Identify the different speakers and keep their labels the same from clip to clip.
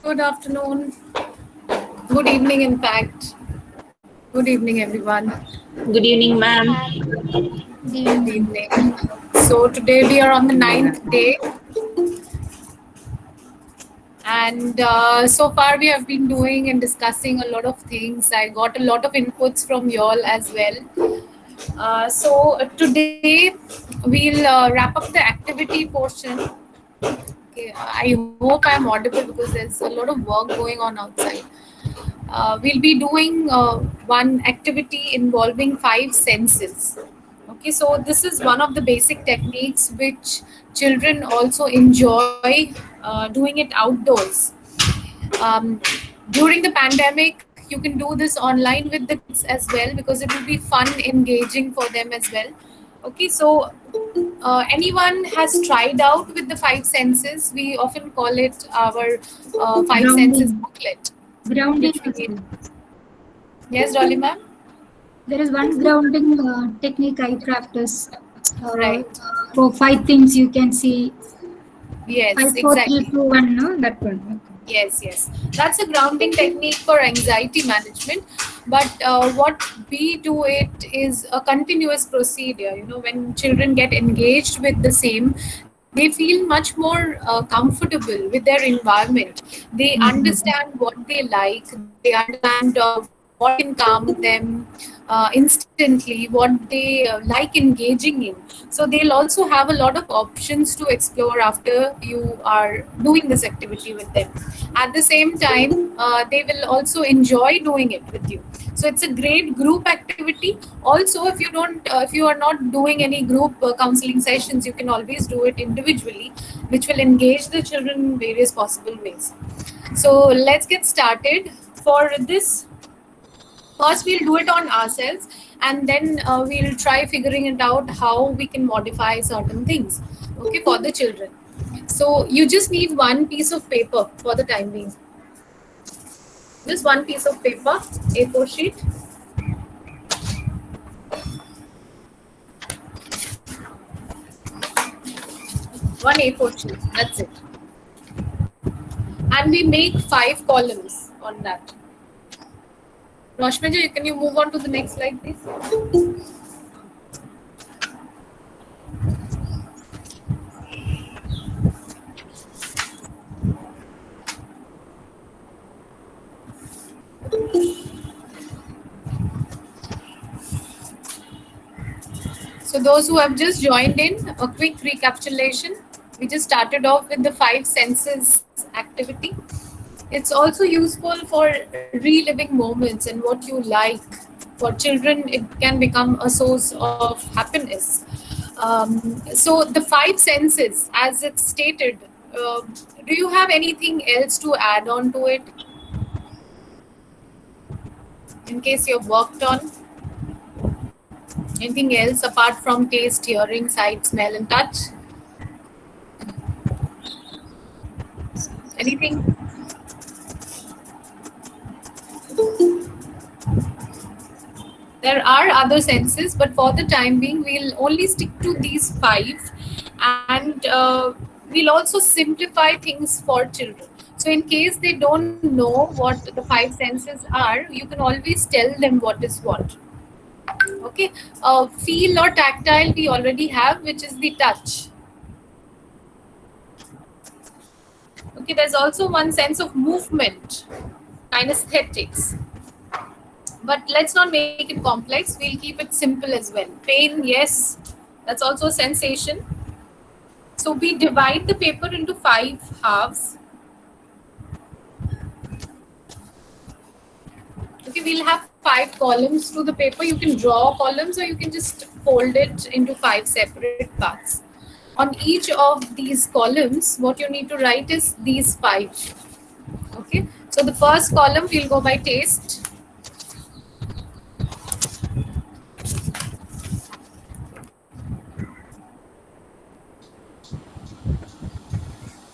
Speaker 1: Good afternoon. Good evening, in fact. Good evening, everyone.
Speaker 2: Good evening, ma'am.
Speaker 3: Good
Speaker 1: Good
Speaker 3: evening, ma'am.
Speaker 1: evening. So, today we are on the ninth day, and so far we have been doing and discussing a lot of things. I got a lot of inputs from y'all as well. Today we'll wrap up the activity portion. Okay, I hope I'm audible because there's a lot of work going on outside. We'll be doing one activity involving five senses. Okay, so this is one of the basic techniques which children also enjoy doing it outdoors. Um, During the pandemic, you can do this online with the kids as well because it will be fun, engaging for them as well. Okay, so anyone has tried out with the five senses? We often call it our five senses
Speaker 3: Grounding.
Speaker 1: booklet,
Speaker 3: Grounding
Speaker 1: which we
Speaker 3: also.
Speaker 1: made. Yes, Dolly ma'am?
Speaker 3: There is one grounding technique I practice. Uh,
Speaker 1: Right.
Speaker 3: for five things you can see.
Speaker 1: Yes,
Speaker 3: Five, four, three,
Speaker 1: exactly.
Speaker 3: two, one. No, that one. Okay.
Speaker 1: Yes, yes. That's a grounding technique for anxiety management. But what we do it is a continuous procedure. You know, when children get engaged with the same, they feel much more comfortable with their environment. They
Speaker 3: Mm-hmm.
Speaker 1: understand what they like. They understand what can calm them instantly, what they like engaging in. So they'll also have a lot of options to explore after you are doing this activity with them. At the same time, they will also enjoy doing it with you. So it's a great group activity. Also, if you are not doing any group counseling sessions, you can always do it individually, which will engage the children in various possible ways. So let's get started. For this, first we'll do it on ourselves, and then we'll try figuring it out how we can modify certain things. Okay, for the children. So you just need one piece of paper for the time being. Just one piece of paper, A4 sheet, one A4 sheet. That's it. And we make five columns on that. Roshmaji, can you move on to the next slide, please? So, those who have just joined in, a quick recapitulation. We just started off with the five senses activity. It's also useful for reliving moments and what you like. For children, it can become a source of happiness. So, the five senses, as it's stated, uh, do you have anything else to add on to it in case you've worked on? Anything else apart from taste, hearing, sight, smell, and touch? Anything? There are other senses, but for the time being, we'll only stick to these five, and we'll also simplify things for children. So, in case they don't know what the five senses are, you can always tell them what is what. Okay, feel or tactile we already have, which is the touch. Okay, there's also one sense of movement, kinesthetics. But let's not make it complex. We'll keep it simple as well. Pain, yes, that's also a sensation. So we divide the paper into five halves. Okay, we'll have five columns to the paper. You can draw columns or you can just fold it into five separate parts. On each of these columns, what you need to write is these five. Okay, so the first column we'll go by taste.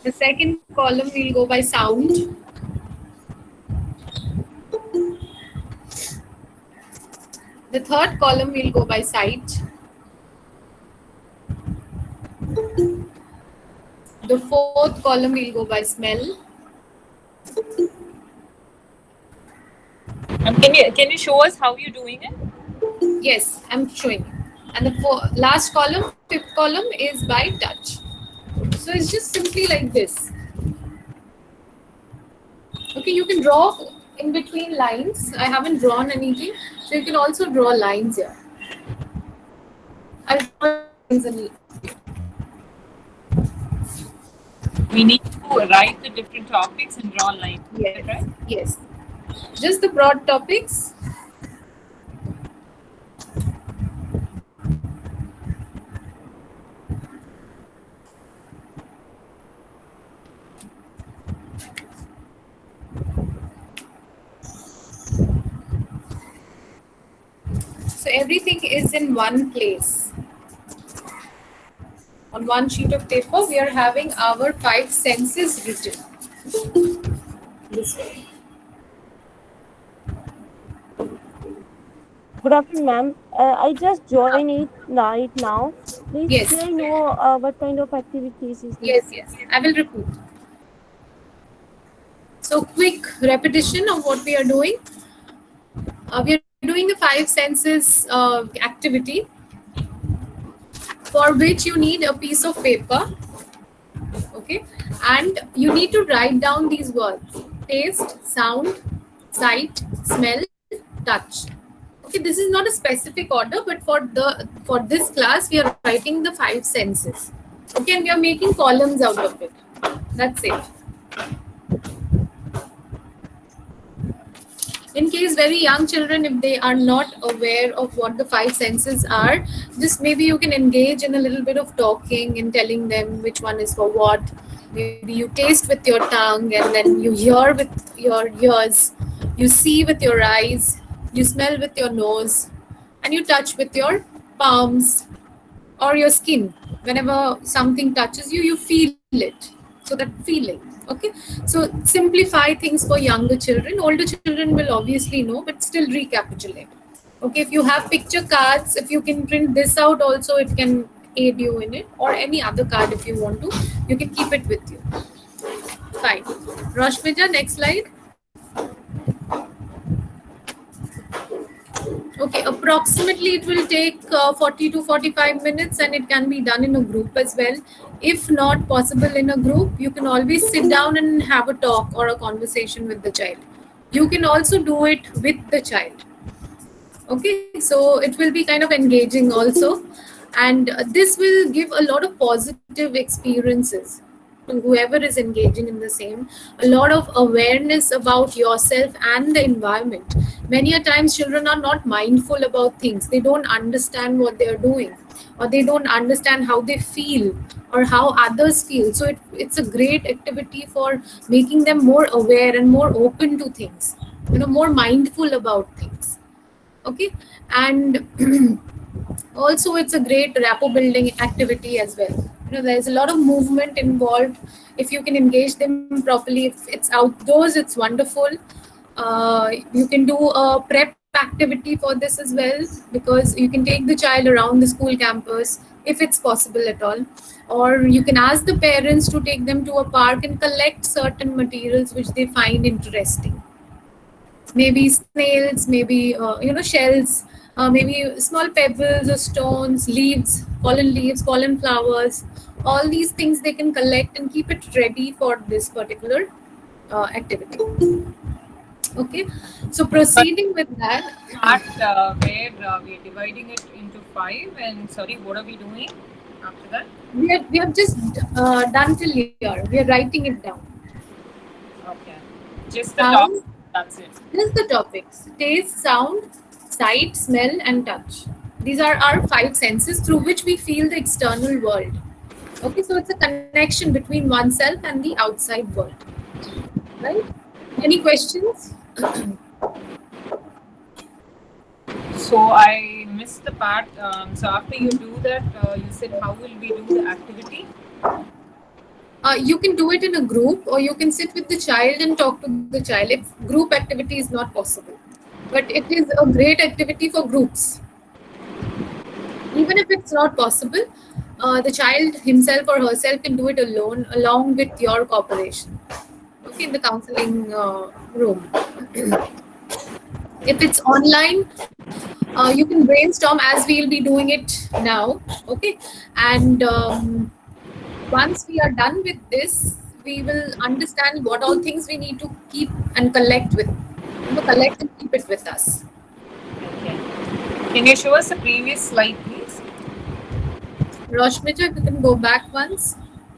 Speaker 1: The second column we'll go by sound. The third column we'll go by sight. The fourth column we'll go by smell.
Speaker 2: Can you show us how you're doing it?
Speaker 1: Yes, I'm showing you. And the last column, fifth column, is by touch. So it's just simply like this. Okay, you can draw in between lines. I haven't drawn anything, so you can also draw lines here. I'll draw lines and
Speaker 2: We need to write the different topics and draw lines. Is
Speaker 1: yes,
Speaker 2: that right?
Speaker 1: yes. Just the broad topics. So everything is in one place. On one sheet of paper, we are having our five senses written this way.
Speaker 4: Good afternoon, ma'am. I just joined it right now. Please,
Speaker 1: Yes,
Speaker 4: may I know what kind of activities is this?
Speaker 1: yes. I will repeat. So quick repetition of what we are doing. We are doing the five senses activity, for which you need a piece of paper, okay, and you need to write down these words: taste, sound, sight, smell, touch. Okay, this is not a specific order, but for this class we are writing the five senses. Okay, and we are making columns out of it. That's it. In case very young children, if they are not aware of what the five senses are, just maybe you can engage in a little bit of talking and telling them which one is for what. Maybe you taste with your tongue, and then you hear with your ears, you see with your eyes, you smell with your nose, and you touch with your palms or your skin. Whenever something touches you, you feel it. So that feeling. Okay. So simplify things for younger children. Older children will obviously know, but still recapitulate. Okay. If you have picture cards, if you can print this out also, it can aid you in it, or any other card if you want to. You can keep it with you. Fine. Rashmija, next slide. Okay, approximately it will take 40 to 45 minutes, and it can be done in a group as well. If not possible in a group, you can always sit down and have a talk or a conversation with the child. You can also do it with the child. Okay, so it will be kind of engaging also, and this will give a lot of positive experiences to whoever is engaging in the same. A lot of awareness about yourself and the environment. Many a times children are not mindful about things. They don't understand what they are doing, or they don't understand how they feel or how others feel. So it's a great activity for making them more aware and more open to things, more mindful about things. Okay, and also it's a great rapport building activity as well. There's a lot of movement involved. If you can engage them properly, if it's outdoors, it's wonderful. You can do a prep activity for this as well, because you can take the child around the school campus if it's possible at all, or you can ask the parents to take them to a park and collect certain materials which they find interesting. Maybe snails, maybe shells, maybe small pebbles or stones, leaves, pollen flowers. All these things they can collect and keep it ready for this particular activity. Okay, so proceeding with that,
Speaker 2: Part where we are dividing it into five, and sorry, what are we doing after that?
Speaker 1: we have just done till here. We are writing it down.
Speaker 2: Okay, just the
Speaker 1: Sound,
Speaker 2: top. That's it.
Speaker 1: just the topics: taste, sound, sight, smell, and touch. These are our five senses through which we feel the external world. Okay, so it's a connection between oneself and the outside world. Right? Any questions?
Speaker 2: So I missed the part. So after you do that, you said how will we do the activity?
Speaker 1: You can do it in a group, or you can sit with the child and talk to the child if group activity is not possible. But it is a great activity for groups. Even if it's not possible, the child himself or herself can do it alone, along with your cooperation. okay, in the counseling room. If it's online, you can brainstorm as we'll be doing it now, okay, and once we are done with this, we will understand what all things we need to keep and collect with, collect and keep it with us.
Speaker 2: Okay. Can you show us the previous slide, please?
Speaker 1: Roshmita, if you can go back once.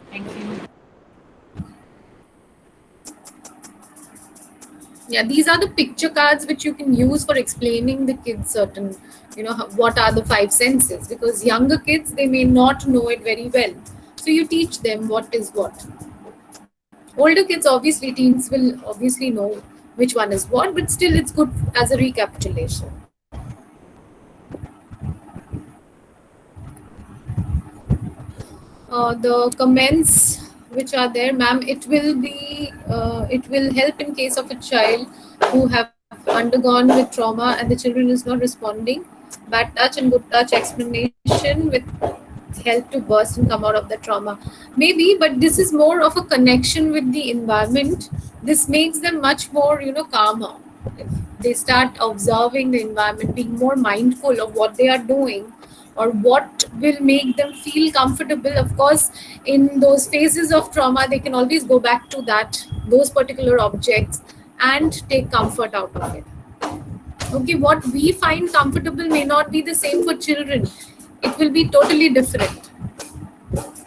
Speaker 2: Thank you.
Speaker 1: Yeah, these are the picture cards which you can use for explaining the kids certain, what are the five senses, because younger kids, they may not know it very well. So you teach them what is what. Older kids, obviously, teens will obviously know which one is what, but still it's good as a recapitulation. The comments which are there, ma'am, it will help in case of a child who have undergone with trauma and the children is not responding. Bad touch and good touch explanation with help to burst and come out of the trauma. Maybe, but this is more of a connection with the environment. This makes them much more, calmer. If they start observing the environment, being more mindful of what they are doing or what will make them feel comfortable. Of course, in those phases of trauma, they can always go back to those particular objects and take comfort out of it. Okay, what we find comfortable may not be the same for children. It will be totally different.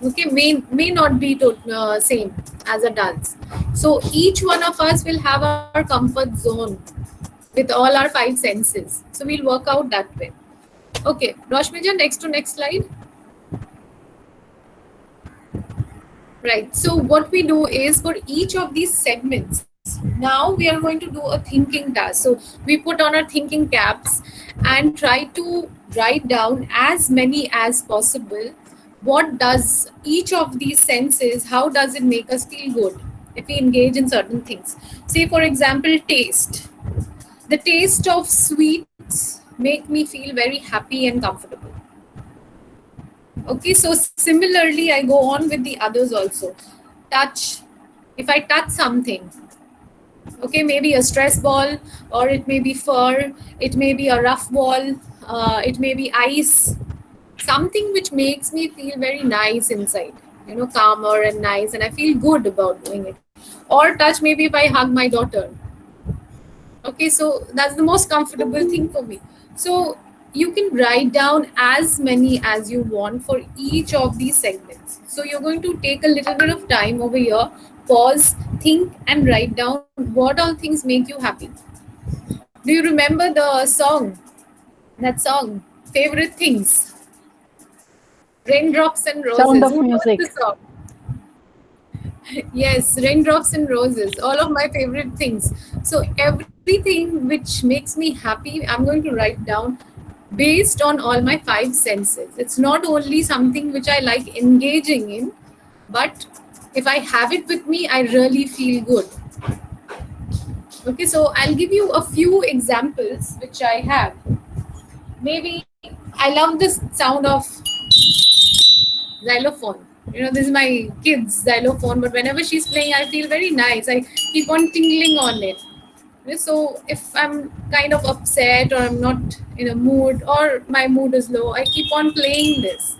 Speaker 1: Okay, may not be same as adults. So each one of us will have our comfort zone with all our five senses. So we'll work out that way. Okay, Roshmija, next slide. Right. So what we do is for each of these segments, now we are going to do a thinking task. So we put on our thinking caps and try to write down as many as possible. What does each of these senses, how does it make us feel good if we engage in certain things? Say, for example, taste. The taste of sweets make me feel very happy and comfortable. Okay, so similarly, I go on with the others also. Touch. If I touch something, okay, maybe a stress ball, or it may be fur, it may be a rough ball, it may be ice, something which makes me feel very nice inside, calmer and nice, and I feel good about doing it. Or touch, maybe if I hug my daughter. Okay, so that's the most comfortable thing for me. So you can write down as many as you want for each of these segments. So you're going to take a little bit of time over here, pause, think, and write down what all things make you happy. Do you remember the song? That song, Favorite Things? Raindrops and Roses.
Speaker 5: Sound of
Speaker 1: Who knows
Speaker 5: Music.
Speaker 1: the song? Yes, Raindrops and Roses, all of my favorite things. So everything which makes me happy, I'm going to write down based on all my five senses. It's not only something which I like engaging in, but if I have it with me, I really feel good. Okay, so I'll give you a few examples which I have. Maybe I love the sound of xylophone. This is my kid's xylophone, but whenever she's playing, I feel very nice. I keep on tingling on it. So if I'm kind of upset or I'm not in a mood or my mood is low, I keep on playing this.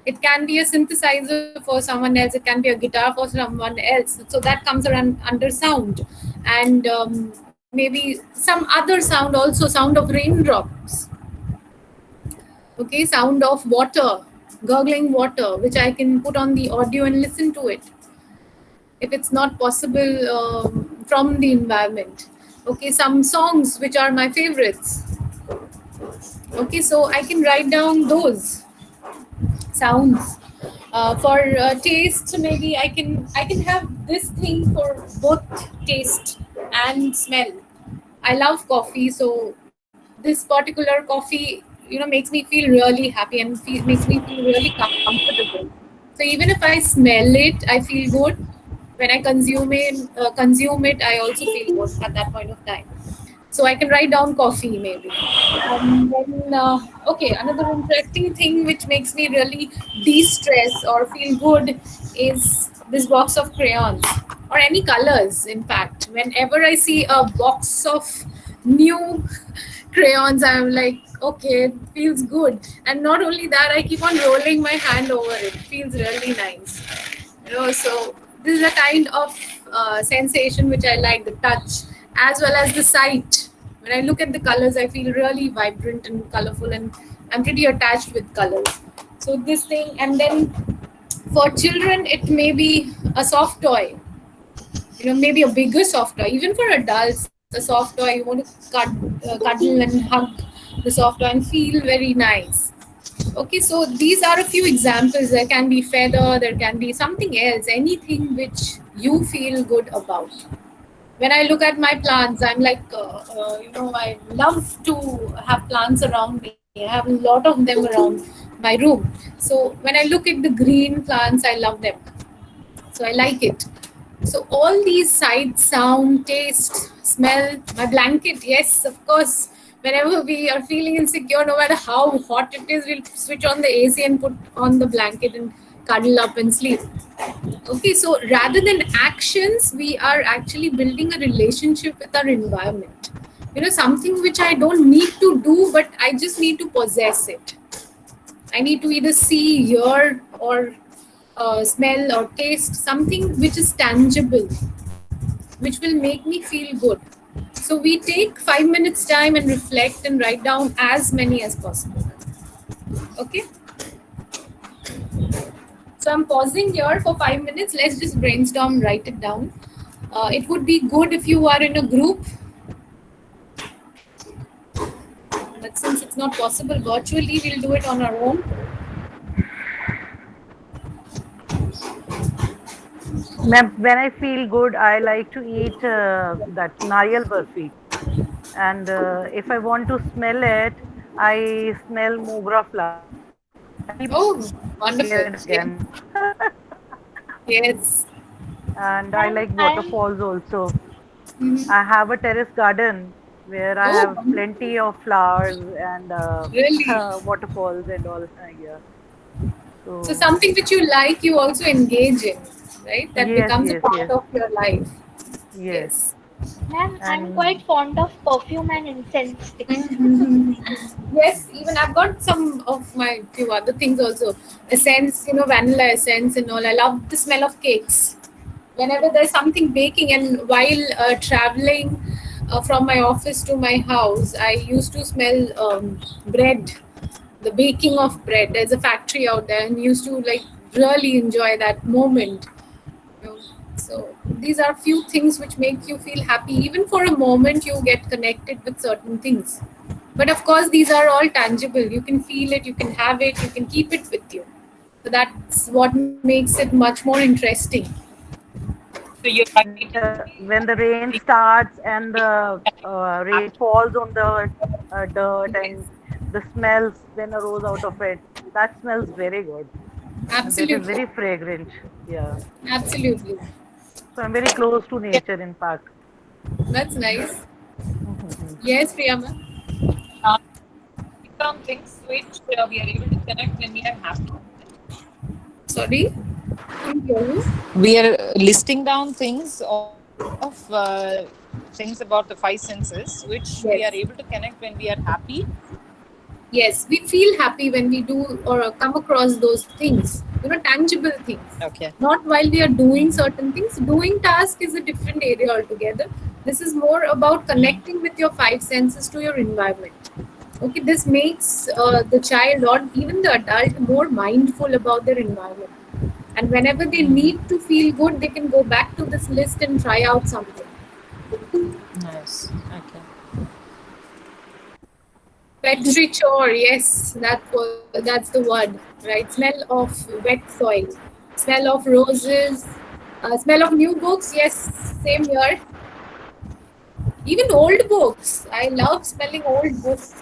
Speaker 1: It can be a synthesizer for someone else. It can be a guitar for someone else. So that comes around under sound. And maybe some other sound also, sound of raindrops. Okay, sound of water, gurgling water, which I can put on the audio and listen to it if it's not possible from the environment. Okay, some songs which are my favorites. Okay, so I can write down those sounds. For taste, maybe I can have this thing for both taste and smell. I love coffee, so this particular coffee, makes me feel really happy and makes me feel really comfortable. So even if I smell it, I feel good. When I consume it, I also feel good at that point of time. So I can write down coffee maybe. And then, okay, another interesting thing which makes me really de-stress or feel good is this box of crayons or any colors. In fact, whenever I see a box of new crayons, I'm like, okay, it feels good. And not only that, I keep on rolling my hand over it. It feels really nice. So this is a kind of sensation which I like, the touch as well as the sight. When I look at the colors, I feel really vibrant and colorful, and I'm pretty attached with colors. So this thing, and then for children, it may be a soft toy, maybe a bigger soft toy. Even for adults, a soft toy, you want to cuddle and hug the soft toy and feel very nice. Okay, so these are a few examples. There can be feather, there can be something else, anything which you feel good about. When I look at my plants, I'm like, I love to have plants around me. I have a lot of them around my room. So when I look at the green plants, I love them. So I like it. So all these sight, sound, taste, smell, my blanket, yes, of course. Whenever we are feeling insecure, no matter how hot it is, we'll switch on the AC and put on the blanket and cuddle up and sleep. Okay, so rather than actions, we are actually building a relationship with our environment. Something which I don't need to do, but I just need to possess it. I need to either see, hear, or smell or taste something which is tangible, which will make me feel good. So we take 5 minutes time and reflect and write down as many as possible. Okay. So I'm pausing here for 5 minutes. Let's just brainstorm, write it down. It would be good if you are in a group, but since it's not possible virtually, we'll do it on our own.
Speaker 5: Ma'am, when I feel good, I like to eat that nariyal burfi. And if I want to smell it, I smell mogra flower. I keep
Speaker 1: Oh,
Speaker 5: here
Speaker 1: wonderful.
Speaker 5: and again.
Speaker 1: Yes.
Speaker 5: And I like
Speaker 3: I
Speaker 5: waterfalls also.
Speaker 1: Mhm.
Speaker 5: I have a terrace garden where I
Speaker 1: Oh,
Speaker 5: have plenty of flowers and
Speaker 1: really?
Speaker 5: waterfalls and all. Yeah.
Speaker 1: So
Speaker 5: So
Speaker 1: something which you like, you also engage in, right? That
Speaker 5: yes,
Speaker 1: becomes a
Speaker 5: yes,
Speaker 1: part
Speaker 5: yes,
Speaker 1: of your life.
Speaker 5: yes.
Speaker 1: Yes.
Speaker 3: Ma'am, I'm quite
Speaker 5: And
Speaker 3: fond of perfume and incense sticks.
Speaker 1: Mhm. Yes, even I've got some of my few other things also. Essence, vanilla essence and all. I love the smell of cakes. Whenever there's something baking, and while traveling from my office to my house, I used to smell bread, the baking of bread. There's a factory out there, and used to like really enjoy that moment. you know. So these are few things which make you feel happy. Even for a moment, you get connected with certain things. But of course, these are all tangible. You can feel it, you can have it, you can keep it with you. So that's what makes it much more interesting.
Speaker 2: So you're
Speaker 5: when
Speaker 2: happy
Speaker 5: when the rain starts and the rain falls on the dirt
Speaker 1: Yes,
Speaker 5: and the smells then arose out of it, that smells very good and that is
Speaker 1: absolutely.
Speaker 5: very fragrant. Yeah.
Speaker 1: Absolutely.
Speaker 5: So I'm very close to nature, in fact.
Speaker 1: That's nice.
Speaker 5: Mhm.
Speaker 1: Yes, Priyama.
Speaker 2: uh, some things which we are able to connect when we are happy.
Speaker 1: Sorry, couldn't hear you.
Speaker 2: We are listing down things of things about the five senses which we are able to
Speaker 1: Yes.
Speaker 2: connect when we are happy.
Speaker 1: Yes, we feel happy when we do or come across those things, tangible things.
Speaker 2: Okay.
Speaker 1: Not while we are doing certain things. Doing task is a different area altogether. This is more about connecting with your five senses to your environment. Okay, this makes the child or even the adult more mindful about their environment. And whenever they need to feel good, they can go back to this list and try out something.
Speaker 2: Nice. Okay.
Speaker 1: Petrichor, yes, that's the word, right? Smell of wet soil, smell of roses, smell of new books. Yes, same here. Even old books, I love smelling old books.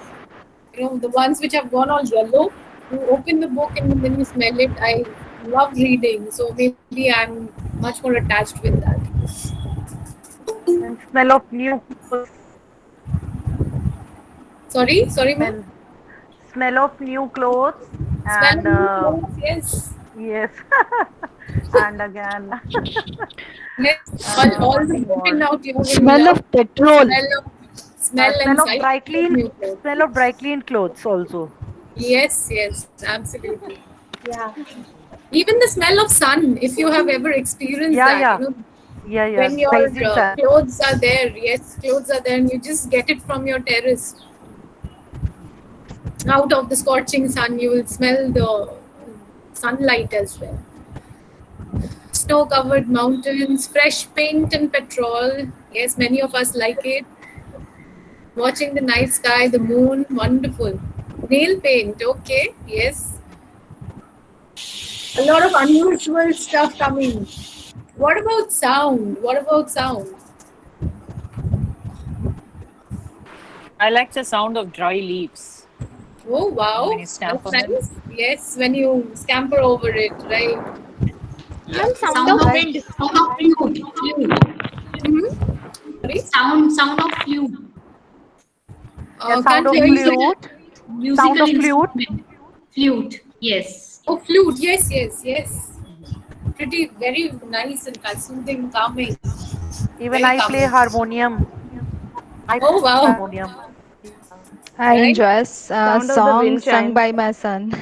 Speaker 1: The ones which have gone all yellow. You open the book and then you smell it. I love reading, so maybe I'm much more attached with that.
Speaker 5: And smell of new clothes,
Speaker 1: Sorry, ma'am.
Speaker 5: smell smell of new clothes
Speaker 1: Smell
Speaker 5: and
Speaker 1: of new clothes, yes.
Speaker 5: Yes. And again,
Speaker 1: Yes, all the
Speaker 5: what
Speaker 1: women
Speaker 5: more?
Speaker 1: out here will
Speaker 6: Smell
Speaker 1: love
Speaker 6: of
Speaker 1: the
Speaker 6: petrol.
Speaker 1: smell and
Speaker 5: Smell of
Speaker 1: sight
Speaker 5: dry
Speaker 1: of
Speaker 5: clean,
Speaker 1: new clothes.
Speaker 5: smell of dry clean clothes also.
Speaker 1: Yes, yes, absolutely.
Speaker 4: Yeah.
Speaker 1: Even the smell of sun, if you have ever experienced
Speaker 5: Yeah,
Speaker 1: that,
Speaker 5: yeah, yeah.
Speaker 1: when your
Speaker 5: Blazing sun.
Speaker 1: clothes are there, yes, clothes are there, and you just get it from your terrace out of the scorching sun, you will smell the sunlight as well. Snow covered mountains, fresh paint and petrol. Yes, many of us like it. Watching the night sky, the moon, wonderful. Nail paint, okay, yes. A lot of unusual stuff coming. What about sound? What about sound?
Speaker 2: I like the sound of dry leaves
Speaker 1: Oh
Speaker 2: when
Speaker 1: wow,
Speaker 2: you stamp
Speaker 1: that's
Speaker 2: on them.
Speaker 1: nice. Yes, when you scamper over it, right?
Speaker 4: Ma'am, sound
Speaker 3: Sound
Speaker 4: of
Speaker 3: of
Speaker 5: Right.
Speaker 4: wind.
Speaker 3: flute.
Speaker 1: Mm-hmm. Sorry,
Speaker 3: Sound of flute.
Speaker 5: Yeah, sound
Speaker 1: can't
Speaker 5: of
Speaker 1: hear you.
Speaker 3: Musical
Speaker 5: flute. Sound
Speaker 3: musical
Speaker 5: of flute.
Speaker 3: instrument. Flute. Yes.
Speaker 1: Oh, flute. Yes, yes, yes. Pretty, very nice and soothing, calming.
Speaker 5: Even
Speaker 1: Very
Speaker 5: I play
Speaker 1: calming.
Speaker 5: harmonium. I
Speaker 1: Oh
Speaker 5: play
Speaker 1: wow,
Speaker 5: harmonium. Yeah.
Speaker 6: I
Speaker 1: right?
Speaker 6: enjoy a
Speaker 4: Sound of the
Speaker 6: song
Speaker 4: wind
Speaker 6: sung
Speaker 4: chime.
Speaker 6: by my son.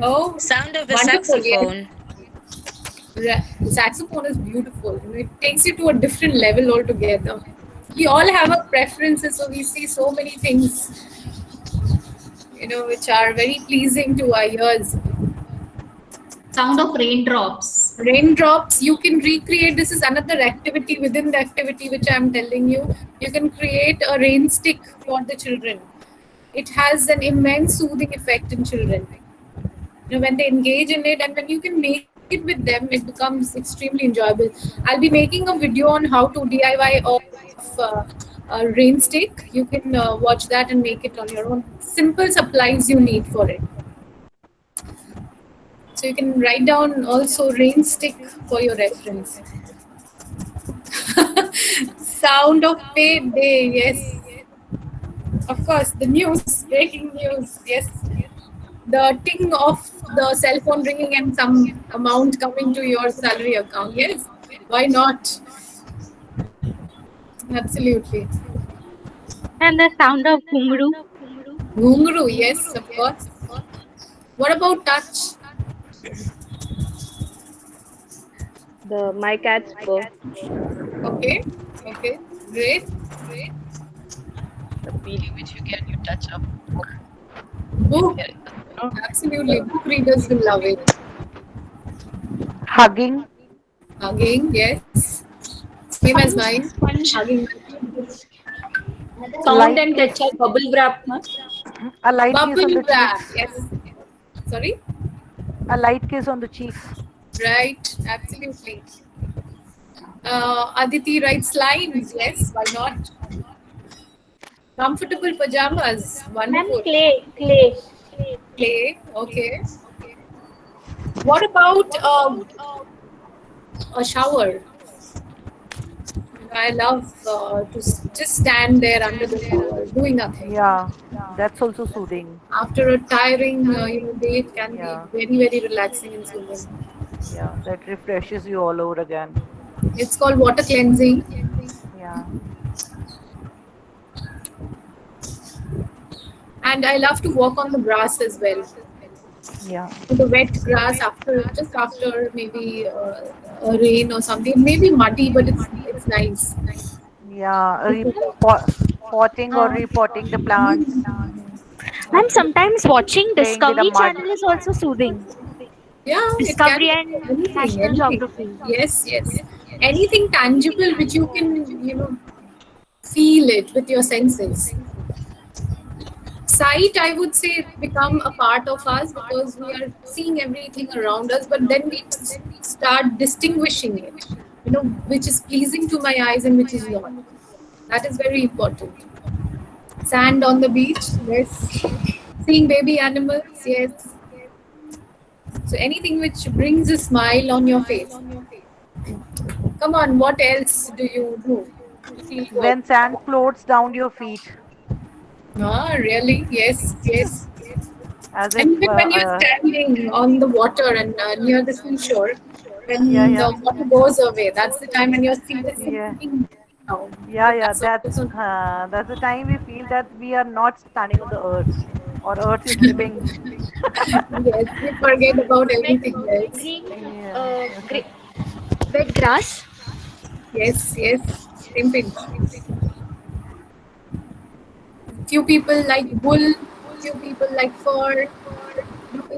Speaker 1: Oh,
Speaker 7: Sound of a
Speaker 1: wonderful. Yes.
Speaker 7: saxophone.
Speaker 1: Saxophone is beautiful. It takes you to a different level altogether. We all have our preferences, so we see so many things, which are very pleasing to our ears.
Speaker 3: Sound of raindrops.
Speaker 1: Raindrops, you can recreate. This is another activity within the activity which I'm telling you. You can create a rain stick for the children. It has an immense soothing effect in children. When they engage in it, and when you can make it with them, it becomes extremely enjoyable. I'll be making a video on how to DIY of a rain stick. You can watch that and make it on your own. Simple supplies you need for it. So you can write down also rain stick for your reference. Sound of payday, yes. Of course, the news, breaking news, yes. The ting of the cell phone ringing and some amount coming to your salary account, yes. Why not? Absolutely.
Speaker 8: And the sound of ghungroo.
Speaker 1: Ghungru, yes, of course. What about touch?
Speaker 4: My cat's purr.
Speaker 1: Okay, okay, great.
Speaker 7: The feeling which you get, you touch a book.
Speaker 1: Book,
Speaker 7: Yeah, no?
Speaker 1: absolutely. Book readers will love it.
Speaker 5: Hugging.
Speaker 1: Hugging, yes. Same as mine.
Speaker 3: Sponge.
Speaker 1: Hugging.
Speaker 9: Sound
Speaker 5: Light
Speaker 9: and
Speaker 5: kiss.
Speaker 9: texture bubble wrap, na?
Speaker 5: A light kiss on
Speaker 1: Bubble
Speaker 5: the
Speaker 1: wrap,
Speaker 5: cheeks.
Speaker 1: yes. Sorry?
Speaker 5: A light kiss on the cheeks.
Speaker 1: Right, absolutely. Aditi writes lines. Yes, why not? Comfortable pajamas.
Speaker 4: Ma'am,
Speaker 1: Wonderful.
Speaker 4: clay.
Speaker 1: Play. Okay. What about a shower? I love to just stand there under the shower, doing nothing.
Speaker 5: Yeah, that's also soothing.
Speaker 1: After a tiring, day, it can be
Speaker 5: Yeah,
Speaker 1: very, very relaxing and soothing.
Speaker 5: yeah, that refreshes you all over again.
Speaker 1: It's called water cleansing.
Speaker 5: Yeah,
Speaker 1: And I love to walk on the grass as well.
Speaker 5: yeah,
Speaker 1: The wet grass just after maybe a rain or something. It may be muddy, but it's nice.
Speaker 5: yeah. Potting or
Speaker 4: Uh,
Speaker 5: repotting the plants,
Speaker 8: And sometimes watching
Speaker 5: playing with the
Speaker 8: Discovery
Speaker 5: mud.
Speaker 8: Channel is also soothing.
Speaker 1: Yeah, it can
Speaker 8: Discovery
Speaker 1: be
Speaker 8: and
Speaker 1: anything,
Speaker 8: National
Speaker 1: anything.
Speaker 8: Geography.
Speaker 1: Yes, yes. Anything tangible which you can, feel it with your senses. Sight, I would say, become a part of us because we are seeing everything around us, but then we start distinguishing it, which is pleasing to my eyes and which is not. That is very important. Sand on the beach, yes. Seeing baby animals, yes. So anything which brings a smile on your face. Come on, what else do you do to feel good?
Speaker 5: When sand floats down your feet.
Speaker 1: Ah, really? Yes, yes.
Speaker 5: as
Speaker 1: And
Speaker 5: if
Speaker 1: even when you're standing on the water and near the seashore,
Speaker 5: yeah,
Speaker 1: when
Speaker 5: yeah,
Speaker 1: the water goes away, that's the time when you're
Speaker 5: yeah.
Speaker 1: sinking down.
Speaker 5: Yeah, yeah,
Speaker 1: That's also
Speaker 5: that's the time we feel that we are not standing on the earth, or earth is living.
Speaker 1: yes, we forget about
Speaker 8: Wet
Speaker 1: everything else.
Speaker 8: green,
Speaker 5: Yeah.
Speaker 8: wet grass.
Speaker 1: Yes, yes, same pinch. Few people like wool, few people like fur,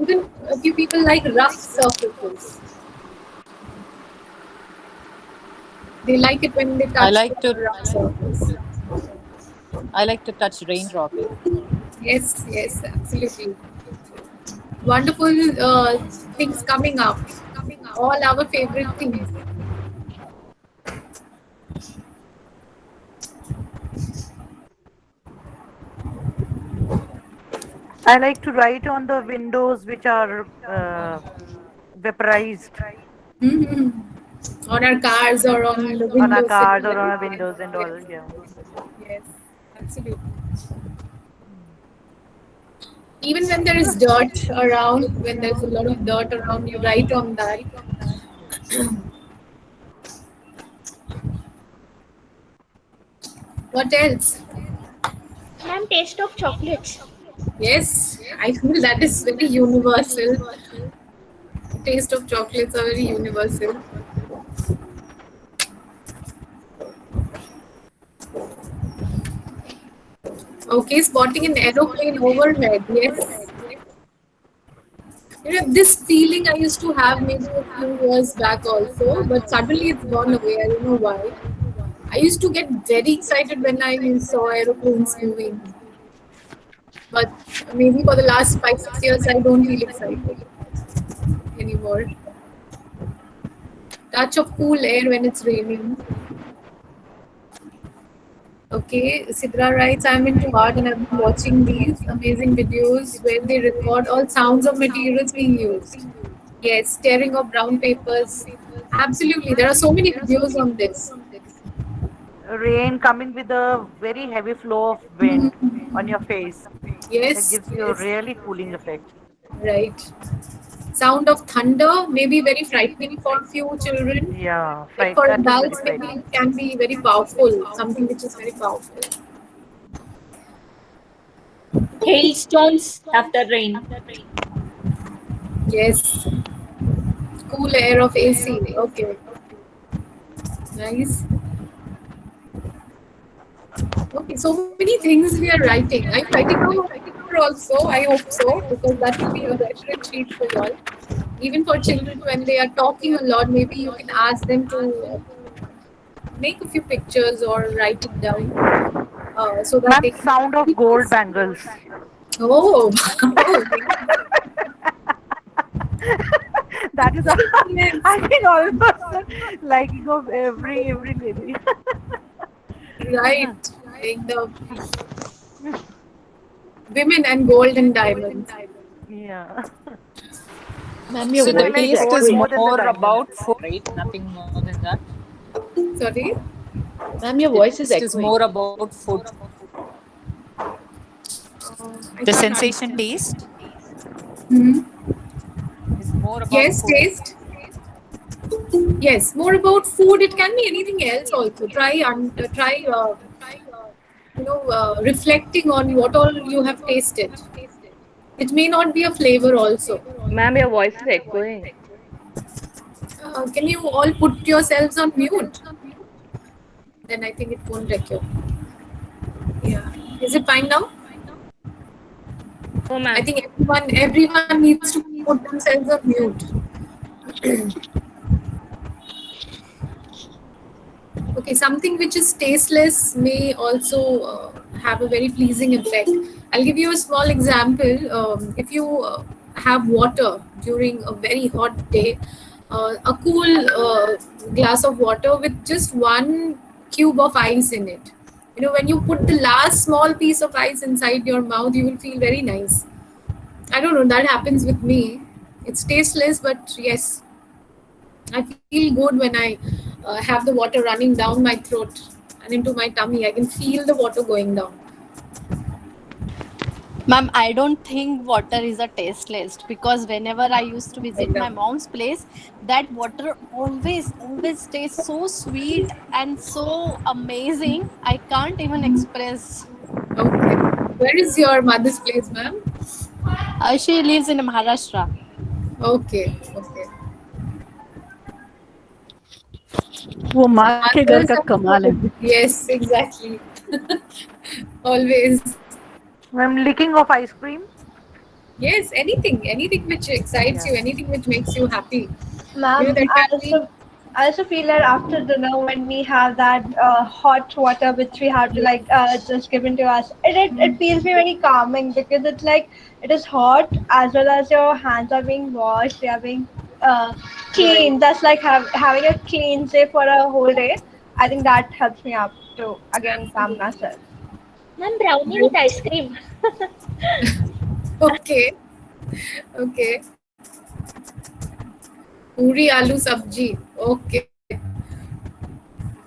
Speaker 1: even a few people like rough surfaces. They like it when they
Speaker 2: I
Speaker 1: touch
Speaker 2: like
Speaker 1: the
Speaker 2: to
Speaker 1: rough surface.
Speaker 2: I like to touch raindrop.
Speaker 1: Yes, yes, absolutely. Wonderful things coming up. All our favorite things.
Speaker 5: I like to write on the windows which are vaporized
Speaker 1: Mhm. On our cars or on the
Speaker 5: on our
Speaker 1: windows.
Speaker 5: cars or on our windows and all.
Speaker 1: Yes,
Speaker 5: Yeah.
Speaker 1: yes, absolutely. Even when there is dirt around, when there's a lot of dirt around, you write on that. What else?
Speaker 8: Ma'am, taste of chocolates.
Speaker 1: Yes, I feel that is very universal. Taste of chocolates are very universal. Okay, spotting an aeroplane overhead. Yes. This feeling I used to have maybe a few years back also, but suddenly it's gone away. I don't know why. I used to get very excited when I saw aeroplanes moving, but maybe for the last 5 6 years, I don't feel excited anymore. Touch of cool air when it's raining. Okay, Sidra writes, I'm into art and I've been watching these amazing videos where they record all sounds of materials being used. Yes, tearing of brown papers. Absolutely, there are so many videos on this.
Speaker 5: Rain coming with a very heavy flow of wind on your face. It
Speaker 1: Yes,
Speaker 5: gives you a
Speaker 1: yes,
Speaker 5: really cooling effect.
Speaker 1: right. Sound of thunder may be very frightening for few children,
Speaker 5: Yeah,
Speaker 1: but
Speaker 5: fright.
Speaker 1: for
Speaker 5: That is very
Speaker 1: adults, maybe
Speaker 5: frightening.
Speaker 1: it can be very powerful, something which is very powerful.
Speaker 6: Hailstones after rain.
Speaker 1: Yes, cool air of AC. Okay, nice. Okay, so many things we are writing. Are you writing down on paper also? I hope so, because that will be a reference sheet for you all. Even for children, when they are talking a lot, maybe you can ask them to make a few pictures or write it down so that
Speaker 5: Ma'am,
Speaker 1: they can
Speaker 5: sound of gold
Speaker 1: practice.
Speaker 5: bangles.
Speaker 1: Oh, oh,
Speaker 5: That is, a,
Speaker 1: yes,
Speaker 5: I think, almost liking of every lady.
Speaker 1: right. Like the women and gold and diamonds.
Speaker 5: Yeah.
Speaker 6: Ma'am, your
Speaker 2: So the
Speaker 5: Women
Speaker 6: voice
Speaker 5: like
Speaker 6: is
Speaker 2: taste
Speaker 5: gold
Speaker 2: is
Speaker 5: more
Speaker 6: echoing.
Speaker 5: than the
Speaker 2: more
Speaker 5: diamond.
Speaker 2: about food, right? Nothing more than that.
Speaker 1: Sorry.
Speaker 6: Ma'am, your
Speaker 2: The
Speaker 6: voice is
Speaker 2: taste is
Speaker 6: echoing.
Speaker 2: more about food.
Speaker 1: I
Speaker 2: The
Speaker 1: can't
Speaker 2: sensation
Speaker 1: understand.
Speaker 2: taste
Speaker 1: Mhm.
Speaker 2: is more about
Speaker 1: Yes,
Speaker 2: food.
Speaker 1: taste. Yes, more about food. It can be anything else also. Try reflecting on what all you have tasted. It may not be a flavor also.
Speaker 6: Ma'am, your voice is echoing.
Speaker 1: Can you all put yourselves on mute? Then I think it won't echo. Yeah. Is it fine now?
Speaker 6: Oh,
Speaker 1: I
Speaker 6: ma'am.
Speaker 1: think everyone needs to put themselves on mute. Okay, something which is tasteless may also have a very pleasing effect. I'll give you a small example. If you have water during a very hot day, a cool glass of water with just one cube of ice in it. When you put the last small piece of ice inside your mouth, you will feel very nice. I don't know, that happens with me. It's tasteless, but yes, I feel good when I have the water running down my throat and into my tummy. I can feel the water going down.
Speaker 9: Ma'am, I don't think water is a taste list because whenever I used to visit my mom's place, that water always tastes so sweet and so amazing. I can't even express.
Speaker 1: Okay. Where is your mother's place, ma'am?
Speaker 9: She lives in Maharashtra.
Speaker 1: Okay. Okay.
Speaker 10: वो माँ के घर
Speaker 1: Mothers
Speaker 10: का
Speaker 1: are
Speaker 10: कमाल है.
Speaker 1: yes, exactly. Always.
Speaker 5: I'm licking of ice cream.
Speaker 1: Yes, anything which excites you, anything which makes you happy.
Speaker 11: Ma'am,
Speaker 1: There can be.
Speaker 11: I also feel that after dinner when we have that hot water which we have to like just given to us, it feels me very calming because it's like it is hot as well as your hands are being washed, they are being clean. That's like having a clean day for a whole day. I think that helps me up to again calm myself.
Speaker 8: Ma'am, brownie with ice cream.
Speaker 1: Okay. Okay. Puri aloo sabji. Okay.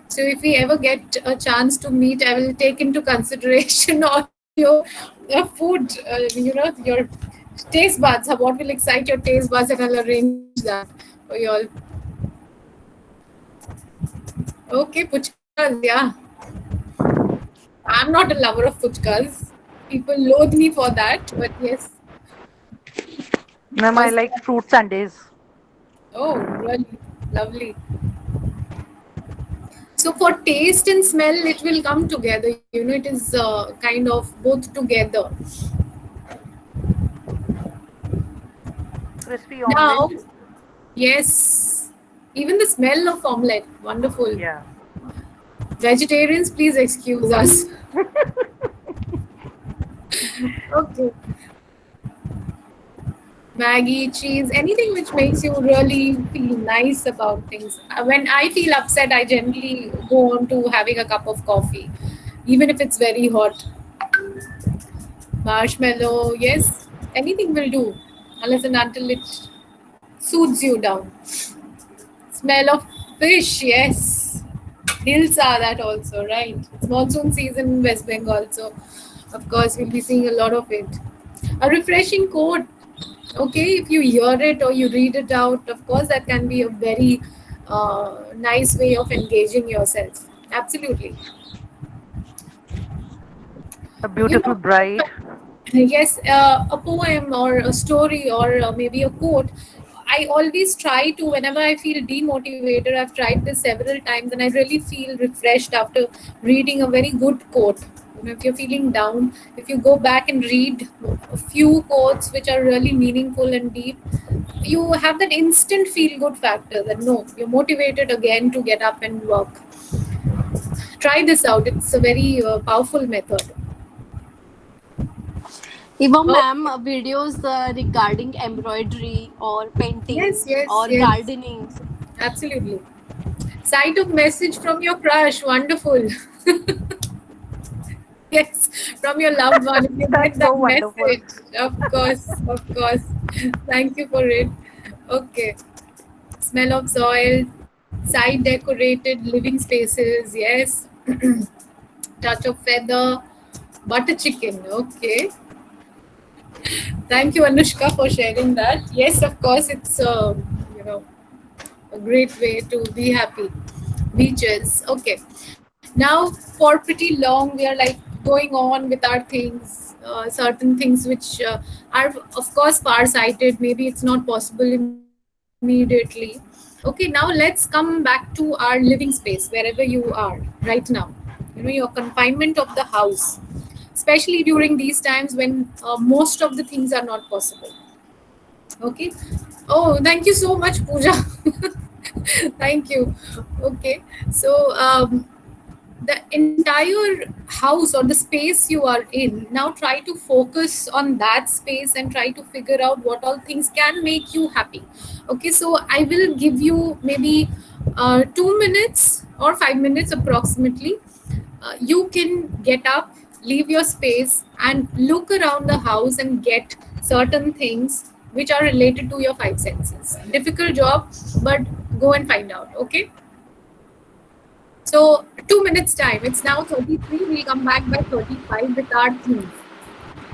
Speaker 1: So if we ever get a chance to meet, I will take into consideration all your food, your taste buds. What will excite your taste buds, and I'll arrange that for you all. Okay, puchkas, yeah. I'm not a lover of puchkas. People loathe me for that, but yes.
Speaker 5: Ma'am, I like fruit sundaes.
Speaker 1: Oh, really? Lovely. So for taste and smell, it will come together. It is kind of both together.
Speaker 5: Crispy
Speaker 1: Now,
Speaker 5: omelette.
Speaker 1: yes, even the smell of omelette, wonderful.
Speaker 5: Yeah.
Speaker 1: Vegetarians, please excuse us. Okay. Maggie, cheese, anything which makes you really feel nice about things. When I feel upset, I generally go on to having a cup of coffee, even if it's very hot. Marshmallow, yes, anything will do, unless and until it soothes you down. Smell of fish, yes. Hills are that also, right? It's monsoon season in West Bengal, so of course we'll be seeing a lot of it. A refreshing quote, okay, if you hear it or you read it out, of course that can be a very nice way of engaging yourself. Absolutely.
Speaker 5: A beautiful bride.
Speaker 1: Yes, a poem or a story or maybe a quote. I always try to, whenever I feel demotivated, I've tried this several times and I really feel refreshed after reading a very good quote. If you're feeling down, if you go back and read a few quotes which are really meaningful and deep, you have that instant feel good factor that no, you're motivated again to get up and work. Try this out, it's a very powerful method.
Speaker 9: Even ma'am, videos regarding embroidery or painting or gardening.
Speaker 1: Absolutely. Sight of message from your crush, wonderful. Yes, from your loved one. If you get that message, of course. Thank you for it. Okay. Smell of soil, side decorated living spaces, yes. Touch of feather, butter chicken, okay. Thank you, Anushka, for sharing that. Yes, of course, it's a great way to be happy. Beaches, okay. Now, for pretty long, we are like going on with our things, certain things which are, of course, far-sighted. Maybe it's not possible immediately. Okay, now let's come back to our living space, wherever you are right now. Your confinement of the house, especially during these times when most of the things are not possible. Okay. Oh, thank you so much, Pooja. Thank you. Okay. So the entire house or the space you are in, now try to focus on that space and try to figure out what all things can make you happy. Okay, so I will give you maybe 2 minutes or 5 minutes approximately. You can get up, leave your space and look around the house and get certain things which are related to your five senses. Difficult job, but go and find out. Okay, so 2 minutes time. It's now 33. We'll come back by 35 with our themes.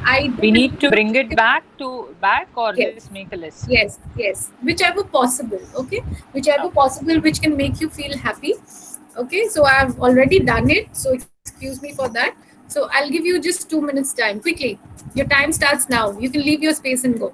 Speaker 1: I
Speaker 2: We
Speaker 1: don't
Speaker 2: need to bring it back or
Speaker 1: Yes.
Speaker 2: just make a list.
Speaker 1: Yes, whichever possible. Okay, whichever possible, which can make you feel happy. Okay, so I've already done it, so excuse me for that. So I'll give you just 2 minutes time quickly. Your time starts now. You can leave your space and go.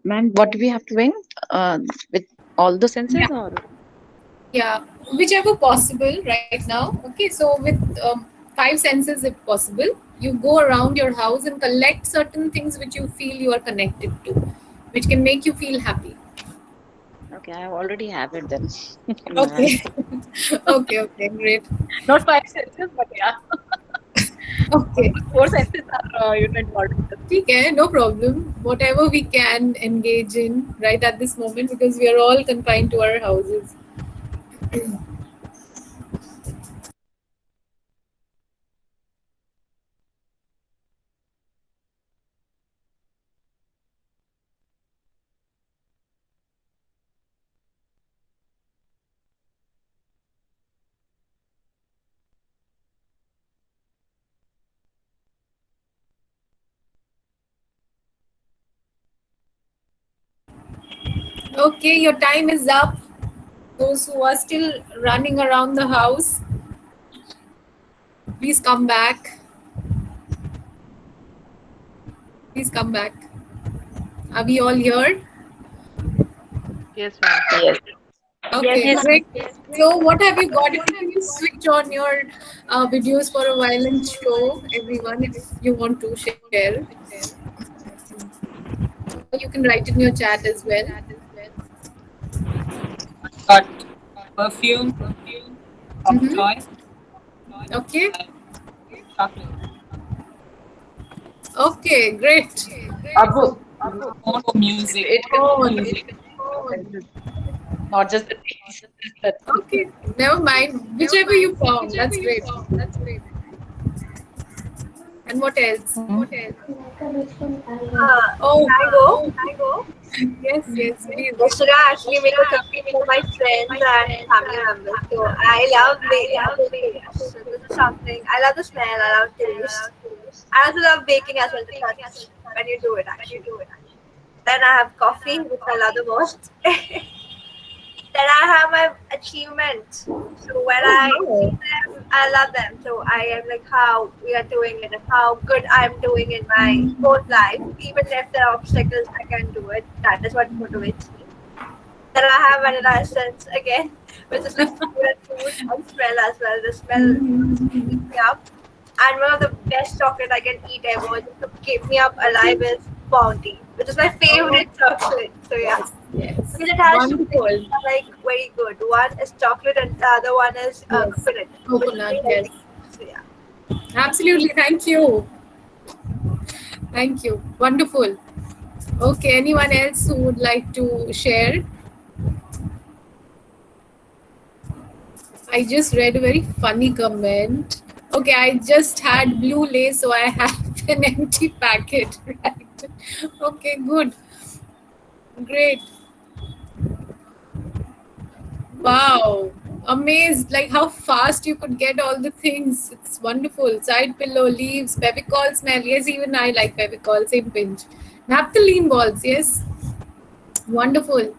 Speaker 6: Ma'am, what do we have to bring? With all the senses,
Speaker 1: Yeah.
Speaker 6: or
Speaker 1: Yeah, whichever possible right now. Okay, so with five senses, if possible, you go around your house and collect certain things which you feel you are connected to, which can make you feel happy.
Speaker 6: okay, I already have it then.
Speaker 1: Okay. Okay, great.
Speaker 6: Not five senses, but yeah,
Speaker 1: Okay.
Speaker 6: four senses are important.
Speaker 1: Okay, no problem. Whatever we can engage in right at this moment, because we are all confined to our houses. Okay, your time is up. Those who are still running around the house, please come back. Please come back. Are we all here?
Speaker 7: Yes, ma'am.
Speaker 1: Okay,
Speaker 4: Yes,
Speaker 1: great. So, what have you got? If you can just switch on your videos for a while and show everyone if you want to share, or you can write in your chat as well.
Speaker 2: Got perfume, of
Speaker 1: Mm-hmm.
Speaker 2: choice,
Speaker 1: Okay.
Speaker 2: chocolate.
Speaker 1: Okay, great.
Speaker 2: Abu, more music.
Speaker 6: It
Speaker 1: Oh,
Speaker 6: music, not just the taste. That's it.
Speaker 1: okay. Never mind. Whichever you found, that's great. And what else? Oh,
Speaker 11: I go.
Speaker 1: yes, please.
Speaker 11: Yesterday, I actually made a cookie for my friends and family members. So I love baking. So this is something I love the smell. I love taste. I also love baking as well. The touch when you do it. Actually. Then I have coffee, which I love the most. Then I have my achievements. So when I see
Speaker 1: Oh,
Speaker 11: them, I love them. So I am like how we are doing it and how good I'm doing in my whole life. Even if there are obstacles, I can do it. That is what motivates me. Then I have vanilla essence again, which is like food and smell as well. The smell keeps me up. And one of the best chocolate I can eat ever just to keep me up alive is Bounty, which is my favorite chocolate. So yeah.
Speaker 1: yes.
Speaker 11: Because it has two things
Speaker 1: Wonderful.
Speaker 11: that are like very good. One is chocolate and the other one is
Speaker 1: Yes.
Speaker 11: coconut.
Speaker 1: Coconut, yes.
Speaker 11: So yeah.
Speaker 1: Absolutely. Thank you. Thank you. Wonderful. Okay, anyone else who would like to share? I just read a very funny comment. Okay, I just had blue lace, so I have an empty packet. Right. Okay, good. Great. Wow. Amazed, like how fast you could get all the things. It's wonderful. Side pillow, leaves, Fevicol smell. Yes, even I like Fevicol, same pinch. Naphthalene balls, yes. Wonderful.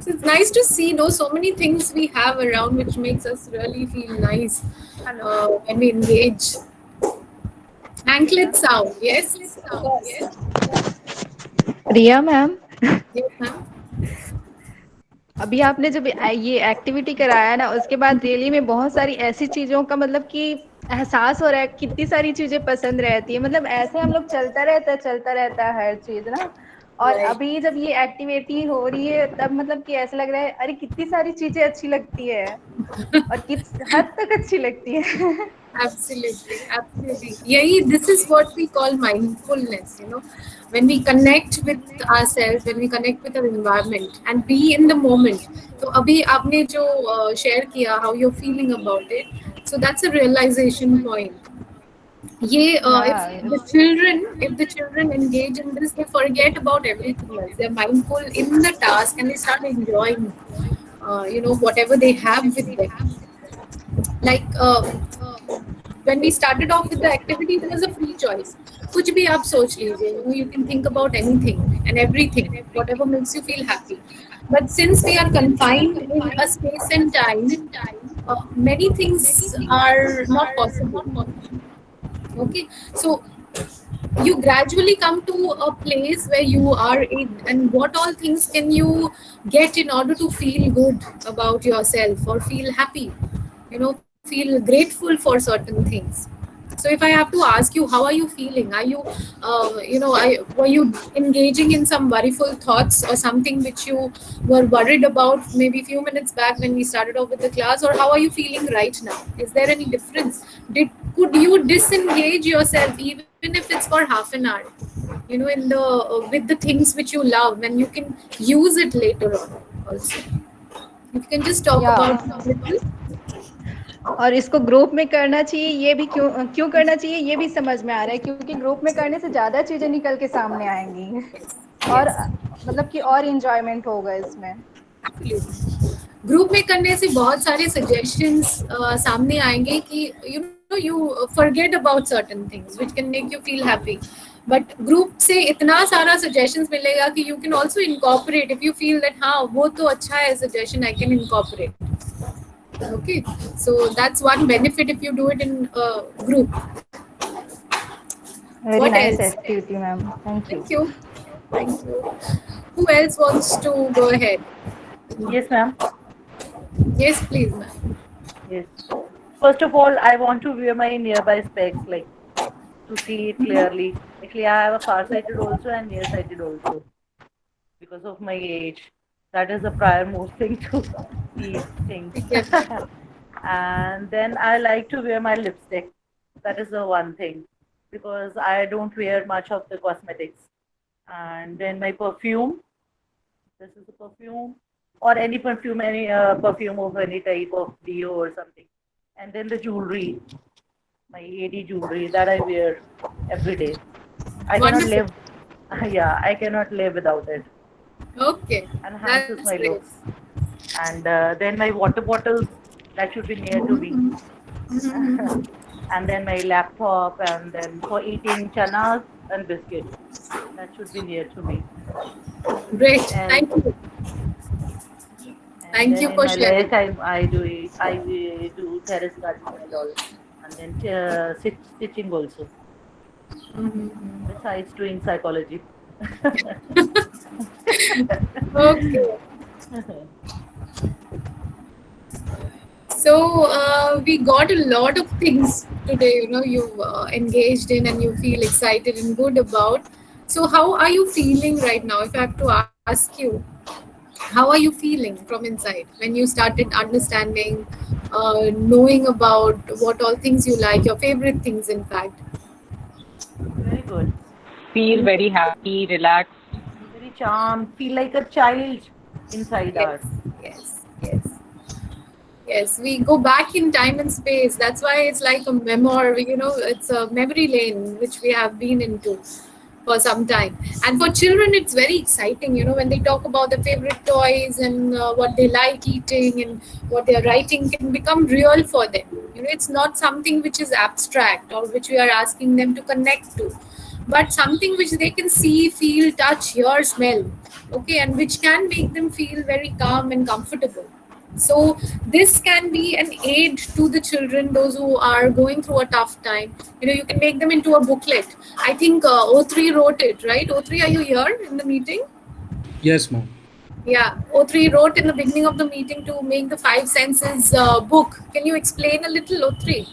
Speaker 1: So it's nice to see, so many things we have around which makes us really feel nice when we engage. Anklet sound, yes. Of course.
Speaker 12: Riya ma'am,
Speaker 1: Yes, ma'am.
Speaker 12: अभी आपने जब ये activity कराया ना, उसके बाद really में बहुत सारी ऐसी चीजों का मतलब कि एहसास हो रहा है, कितनी सारी चीजें पसंद रहती है, मतलब ऐसे हम लोग चलता रहता है हर चीज ना, और
Speaker 1: Right.
Speaker 12: अभी जब ये एक्टिविटी हो रही है तब मतलब कि ऐसा लग रहा है अरे कितनी सारी चीजें अच्छी लगती है और किस हद तक अच्छी लगती है.
Speaker 1: Absolutely, absolutely. Yahi, this is what we call mindfulness, when we connect with ourselves, when we connect with our environment and be in the moment. So, abhi aapne jo share kiya, how you're feeling about it. So that's a realization point. If
Speaker 12: Yeah.
Speaker 1: the children engage in this, they forget about everything else. They're mindful in the task and they start enjoying, whatever they have with them. Like when we started off with the activity, it was a free choice. कुछ भी आप सोच लीजिए, you can think about anything and everything, whatever makes you feel happy. But since we are confined in a space and time, many things are not possible. Okay, so you gradually come to a place where you are in, and what all things can you get in order to feel good about yourself or feel happy, feel grateful for certain things. So if I have to ask you, how are you feeling? Are you were you engaging in some worryful thoughts or something which you were worried about maybe a few minutes back when we started off with the class, or how are you feeling right now? Is there any difference? Could you disengage yourself even if it's for half an hour, in the with the things which you love, and you can use it later on also? If you can just talk
Speaker 12: Yeah.
Speaker 1: about it a little.
Speaker 12: और इसको group में करना चाहिए, ये भी क्यों क्यों करना चाहिए ये भी समझ में आ रहा है, क्योंकि ग्रुप में करने से ज्यादा चीजें निकल के सामने आएंगी और मतलब कि और इंजॉयमेंट होगा इसमें.
Speaker 1: ग्रुप में करने से बहुत सारे सजेशंस सामने आएंगे कि you forget about certain things which can make you feel happy. But group से इतना सारा suggestions मिलेगा कि you can also incorporate if you feel that हाँ वो तो अच्छा है suggestion, I can incorporate. Okay, so that's one benefit if you do it in a group.
Speaker 12: Very
Speaker 1: What
Speaker 12: nice
Speaker 1: else?
Speaker 12: activity, ma'am. Thank you.
Speaker 1: Thank you. Thank you. Who else wants to go ahead?
Speaker 5: Yes, ma'am.
Speaker 1: Yes, please, ma'am.
Speaker 5: Yes. First of all, I want to wear my nearby specs, like to see it clearly. Actually, I have a far-sighted also and nearsighted also, because of my age. That is the prior most thing to see things. And then I like to wear my lipstick. That is the one thing, because I don't wear much of the cosmetics. And then my perfume. This is the perfume, or any perfume, perfume of any type of deo or something. And then the jewelry, my AD jewelry that I wear every day. I cannot live. Yeah, I cannot live without it.
Speaker 1: Okay.
Speaker 5: Enhances my looks. And then my water bottles, that should be near to me. And then my laptop, and then for eating chanas and biscuits, that should be near to me.
Speaker 1: Great. Thank you. Thank you for sharing.
Speaker 5: I do terrace gardening and all, and then stitching also. Besides doing psychology.
Speaker 1: Okay. So we got a lot of things today, you've engaged in and you feel excited and good about. So how are you feeling right now? If I have to ask you, how are you feeling from inside when you started understanding, knowing about what all things you like, your favorite things, in fact?
Speaker 5: Very good.
Speaker 2: Feel very happy, relaxed.
Speaker 5: Very charmed. Feel like a child inside us.
Speaker 1: Yes, we go back in time and space. That's why it's like a memory, it's a memory lane which we have been into for some time. And for children, it's very exciting, when they talk about their favorite toys and what they like eating and what they're writing can become real for them. It's not something which is abstract or which we are asking them to connect to, but something which they can see, feel, touch, hear, smell, okay, and which can make them feel very calm and comfortable. So this can be an aid to the children, those who are going through a tough time. You can make them into a booklet. I think O3 wrote it, right? O3, are you here in the meeting?
Speaker 13: Yes, ma'am.
Speaker 1: Yeah, O3 wrote in the beginning of the meeting to make the five senses book. Can you explain a little, O3?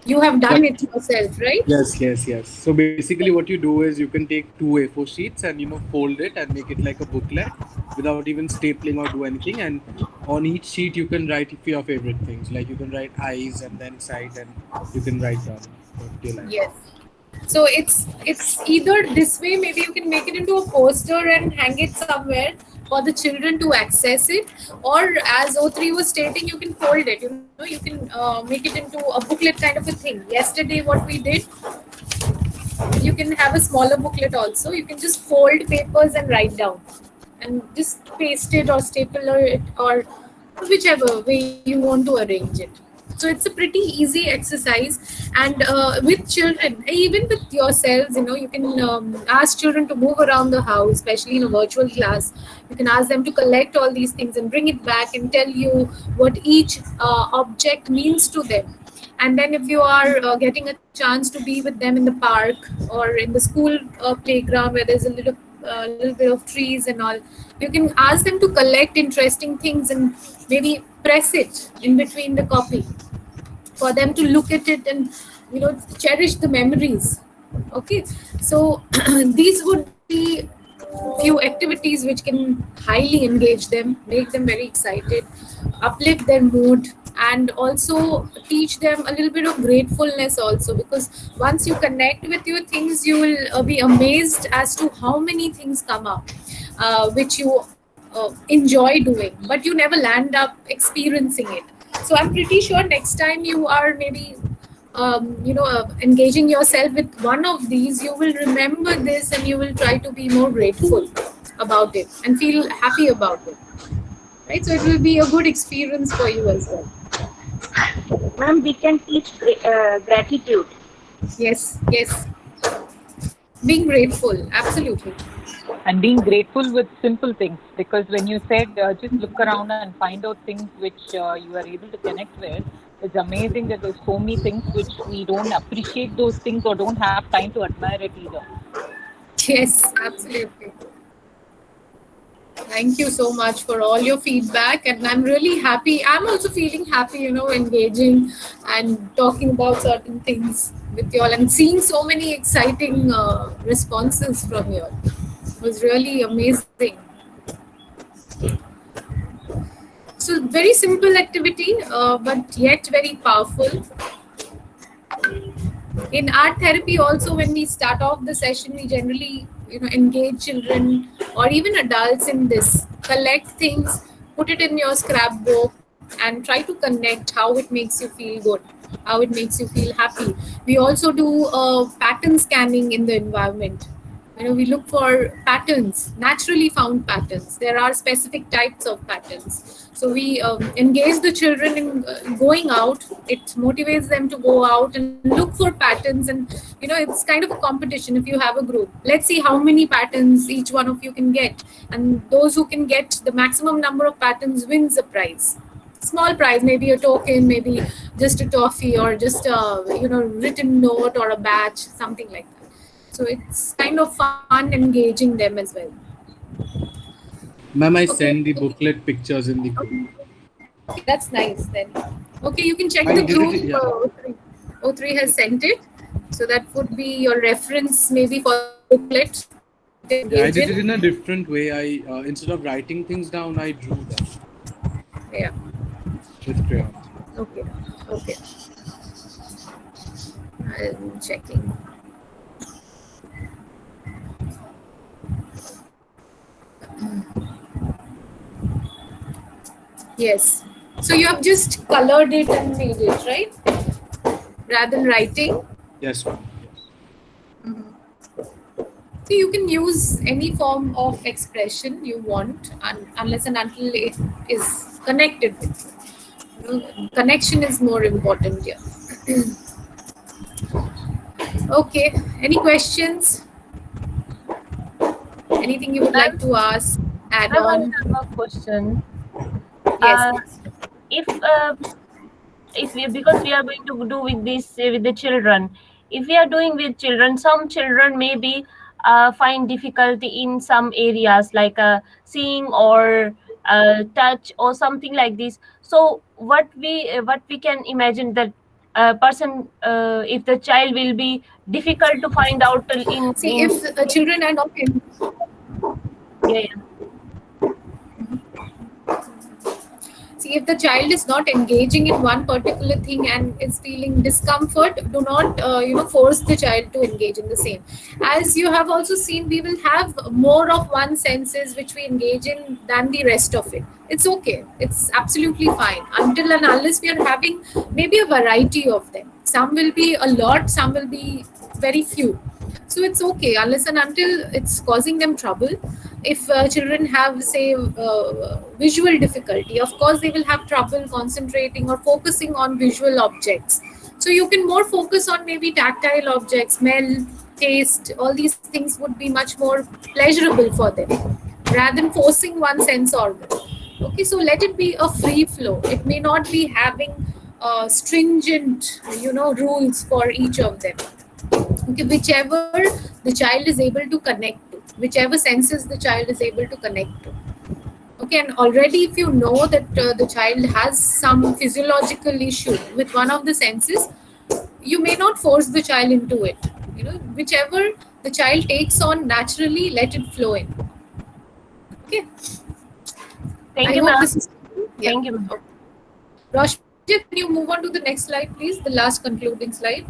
Speaker 1: You have
Speaker 13: Yeah.
Speaker 1: done it yourself, right?
Speaker 13: Yes. So basically, what you do is you can take two A4 sheets and fold it and make it like a booklet without even stapling or do anything. And on each sheet, you can write your favorite things. Like you can write eyes and then side, and you can write down what you like.
Speaker 1: Yes. So it's either this way, maybe you can make it into a poster and hang it somewhere for the children to access it, or as O3 was stating, you can fold it. You can make it into a booklet kind of a thing. Yesterday, what we did, you can have a smaller booklet also. You can just fold papers and write down, and just paste it or staple it, or whichever way you want to arrange it. So it's a pretty easy exercise, and with children, even with yourselves, you can ask children to move around the house, especially in a virtual class. You can ask them to collect all these things and bring it back and tell you what each object means to them. And then if you are getting a chance to be with them in the park or in the school playground where there's a little bit of trees and all, you can ask them to collect interesting things and maybe press it in between the copy for them to look at it and cherish the memories. Okay, so these would be few activities which can highly engage them, make them very excited, uplift their mood, and also teach them a little bit of gratefulness also, because once you connect with your things, you will be amazed as to how many things come up which you enjoy doing, but you never land up experiencing it. So I'm pretty sure next time you are maybe engaging yourself with one of these, you will remember this and you will try to be more grateful about it and feel happy about it, right? So it will be a good experience for you as well.
Speaker 14: Ma'am, we can teach gratitude.
Speaker 1: Yes. Being grateful, absolutely.
Speaker 2: And being grateful with simple things, because when you said just look around and find out things which you are able to connect with, it's amazing that there's so many things which we don't appreciate those things or don't have time to admire it either.
Speaker 1: Yes, absolutely. Thank you so much for all your feedback, and I'm really happy. I'm also feeling happy, engaging and talking about certain things with you all and seeing so many exciting responses from you all. It was really amazing. So very simple activity, but yet very powerful. In art therapy also, when we start off the session, we generally engage children or even adults in this. Collect things, put it in your scrapbook, and try to connect how it makes you feel good, how it makes you feel happy. We also do pattern scanning in the environment. We look for patterns, naturally found patterns. There are specific types of patterns. So we engage the children in going out. It motivates them to go out and look for patterns. And, it's kind of a competition if you have a group. Let's see how many patterns each one of you can get. And those who can get the maximum number of patterns wins a prize. Small prize, maybe a token, maybe just a toffee, or just a written note or a badge, something like that. So it's kind of fun engaging them as well.
Speaker 13: Ma'am, I send the booklet pictures in the group.
Speaker 1: Okay, that's nice then. Okay, you can check
Speaker 13: I
Speaker 1: the
Speaker 13: did
Speaker 1: group.
Speaker 13: it, yeah.
Speaker 1: O3 has sent it. So that would be your reference maybe for the booklet.
Speaker 13: Yeah, I did it in a different way. I instead of writing things down, I drew them.
Speaker 1: Yeah.
Speaker 13: With crayons.
Speaker 1: Okay. I'm checking. Yes. So you have just colored it and made it, right? Rather than writing.
Speaker 13: Yes, ma'am.
Speaker 1: So you can use any form of expression you want, unless and until it is connected with you. Connection is more important here. Okay. Any questions? Anything you would like to ask? Add on?
Speaker 15: I have a question.
Speaker 1: Yes.
Speaker 15: If we, because we are going to do with this with the children, if we are doing with children, some children maybe find difficulty in some areas like seeing or touch or something like this. So what we can imagine that person, if the child will be difficult to find out
Speaker 1: See, if children are not in,
Speaker 15: yeah.
Speaker 1: see, if the child is not engaging in one particular thing and is feeling discomfort, do not force the child to engage in the same. As you have also seen, we will have more of one senses which we engage in than the rest of it. It's okay. It's absolutely fine until and unless we are having maybe a variety of them. Some will be a lot, some will be very few. So it's okay unless and until it's causing them trouble. If children have, say, visual difficulty, of course they will have trouble concentrating or focusing on visual objects. So you can more focus on maybe tactile objects, smell, taste. All these things would be much more pleasurable for them rather than forcing one sense organ. Okay, so let it be a free flow. It may not be having stringent rules for each of them. Okay, whichever the child is able to connect to, whichever senses the child is able to connect to. Okay, and already if you know that the child has some physiological issue with one of the senses, you may not force the child into it. Whichever the child takes on naturally, let it flow in. Okay.
Speaker 15: Thank you, ma'am. Thank you.
Speaker 1: Roshni, can you move on to the next slide, please? The last concluding slide.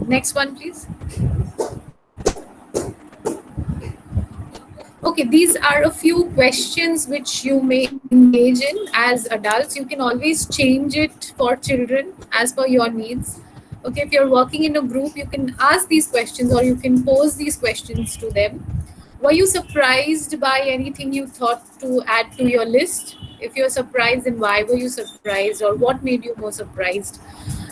Speaker 1: Next one, please. Okay, these are a few questions which you may engage in as adults. You can always change it for children as per your needs. Okay, if you're working in a group, you can ask these questions or you can pose these questions to them. Were you surprised by anything you thought to add to your list? If you're surprised, then why were you surprised, or what made you more surprised?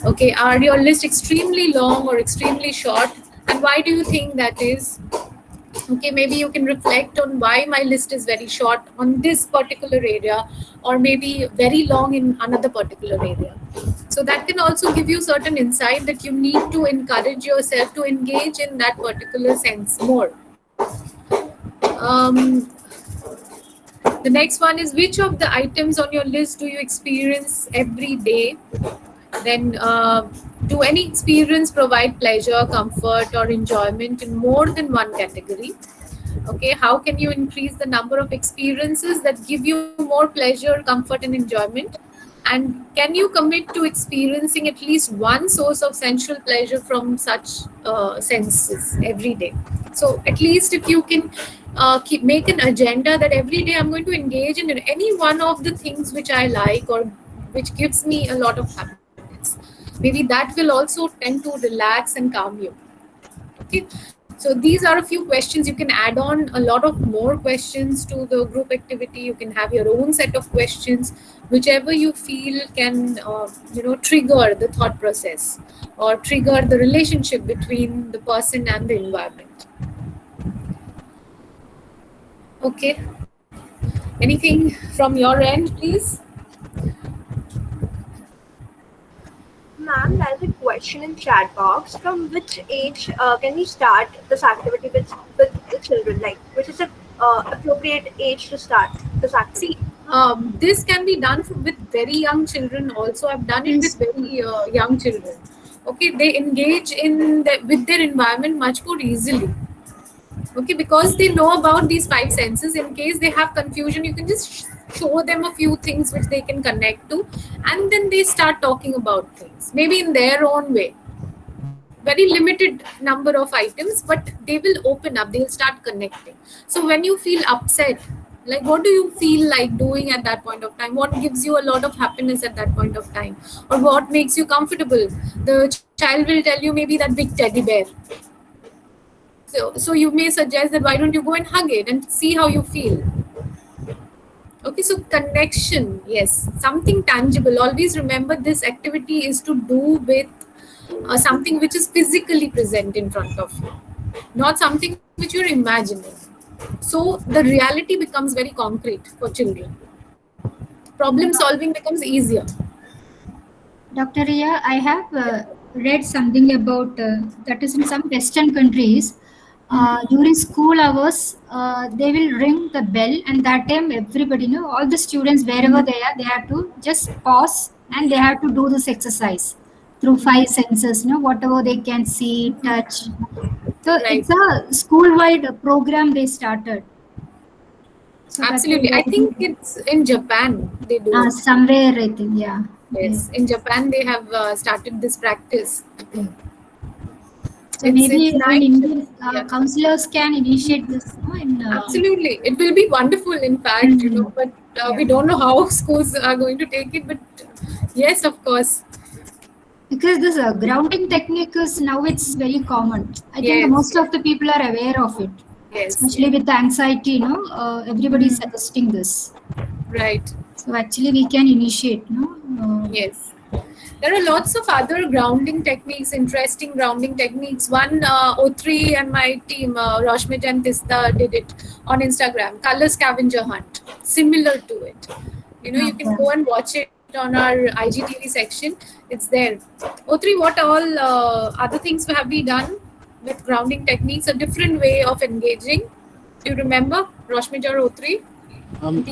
Speaker 1: Okay, are your list extremely long or extremely short, and why do you think that is? Okay, maybe you can reflect on why my list is very short on this particular area, or maybe very long in another particular area. So that can also give you certain insight that you need to encourage yourself to engage in that particular sense more. The next one is, which of the items on your list do you experience every day? Then do any experience provide pleasure, comfort, or enjoyment in more than one category? Okay, how can you increase the number of experiences that give you more pleasure, comfort, and enjoyment? And can you commit to experiencing at least one source of sensual pleasure from such senses every day? So at least if you can make an agenda that every day I'm going to engage in any one of the things which I like or which gives me a lot of happiness, maybe that will also tend to relax and calm you. Okay. So these are a few questions. You can add on a lot of more questions to the group activity. You can have your own set of questions, whichever you feel can, trigger the thought process or trigger the relationship between the person and the environment. Okay. Anything from your end, please?
Speaker 11: Ma'am, there's a question in chat box. From which age can we start this activity with the children? Like, which is the appropriate age to start this activity?
Speaker 1: See, this can be done with very young children also. I've done it with very young children. Okay, they engage with their environment much more easily. Okay, because they know about these five senses. In case they have confusion, you can just show them a few things which they can connect to, and then they start talking about things, maybe in their own way. Very limited number of items, but they will open up, they'll start connecting. So when you feel upset, like what do you feel like doing at that point of time? What gives you a lot of happiness at that point of time? Or what makes you comfortable? The child will tell you maybe that big teddy bear. So you may suggest that why don't you go and hug it and see how you feel. Okay, so connection, yes, something tangible. Always remember this activity is to do with something which is physically present in front of you, not something which you're imagining. So the reality becomes very concrete for children. Problem solving becomes easier.
Speaker 3: Dr. Ria, I have read something about that is in some Western countries. During school hours, they will ring the bell, and that time everybody, all the students wherever they are, they have to just pause and they have to do this exercise. through five senses, whatever they can see, touch. So
Speaker 1: Right.
Speaker 3: it's a school-wide program they started. So that
Speaker 1: Absolutely. I think it's in Japan they do it.
Speaker 3: somewhere I think, yeah.
Speaker 1: Yes, in Japan they have started this practice.
Speaker 3: So maybe
Speaker 1: it's
Speaker 3: in
Speaker 1: nice.
Speaker 3: Indian counselors can initiate this.
Speaker 1: Absolutely, it will be wonderful. In fact, but we don't know how schools are going to take it. But yes, of course.
Speaker 3: Because this grounding technique is now it's very common. I think most of the people are aware of it.
Speaker 1: Yes.
Speaker 3: Especially with anxiety, everybody is suggesting this.
Speaker 1: Right.
Speaker 3: So actually we can initiate,
Speaker 1: Yes. There are lots of other grounding techniques, interesting grounding techniques. One, O3 and my team, Roshmit and Tista, did it on Instagram. Color scavenger hunt, similar to it. You can go and watch it on our IGTV section. It's there. O3, what all other things have we done with grounding techniques? A different way of engaging. Do you remember, Roshmit or O3?
Speaker 13: Ma'am,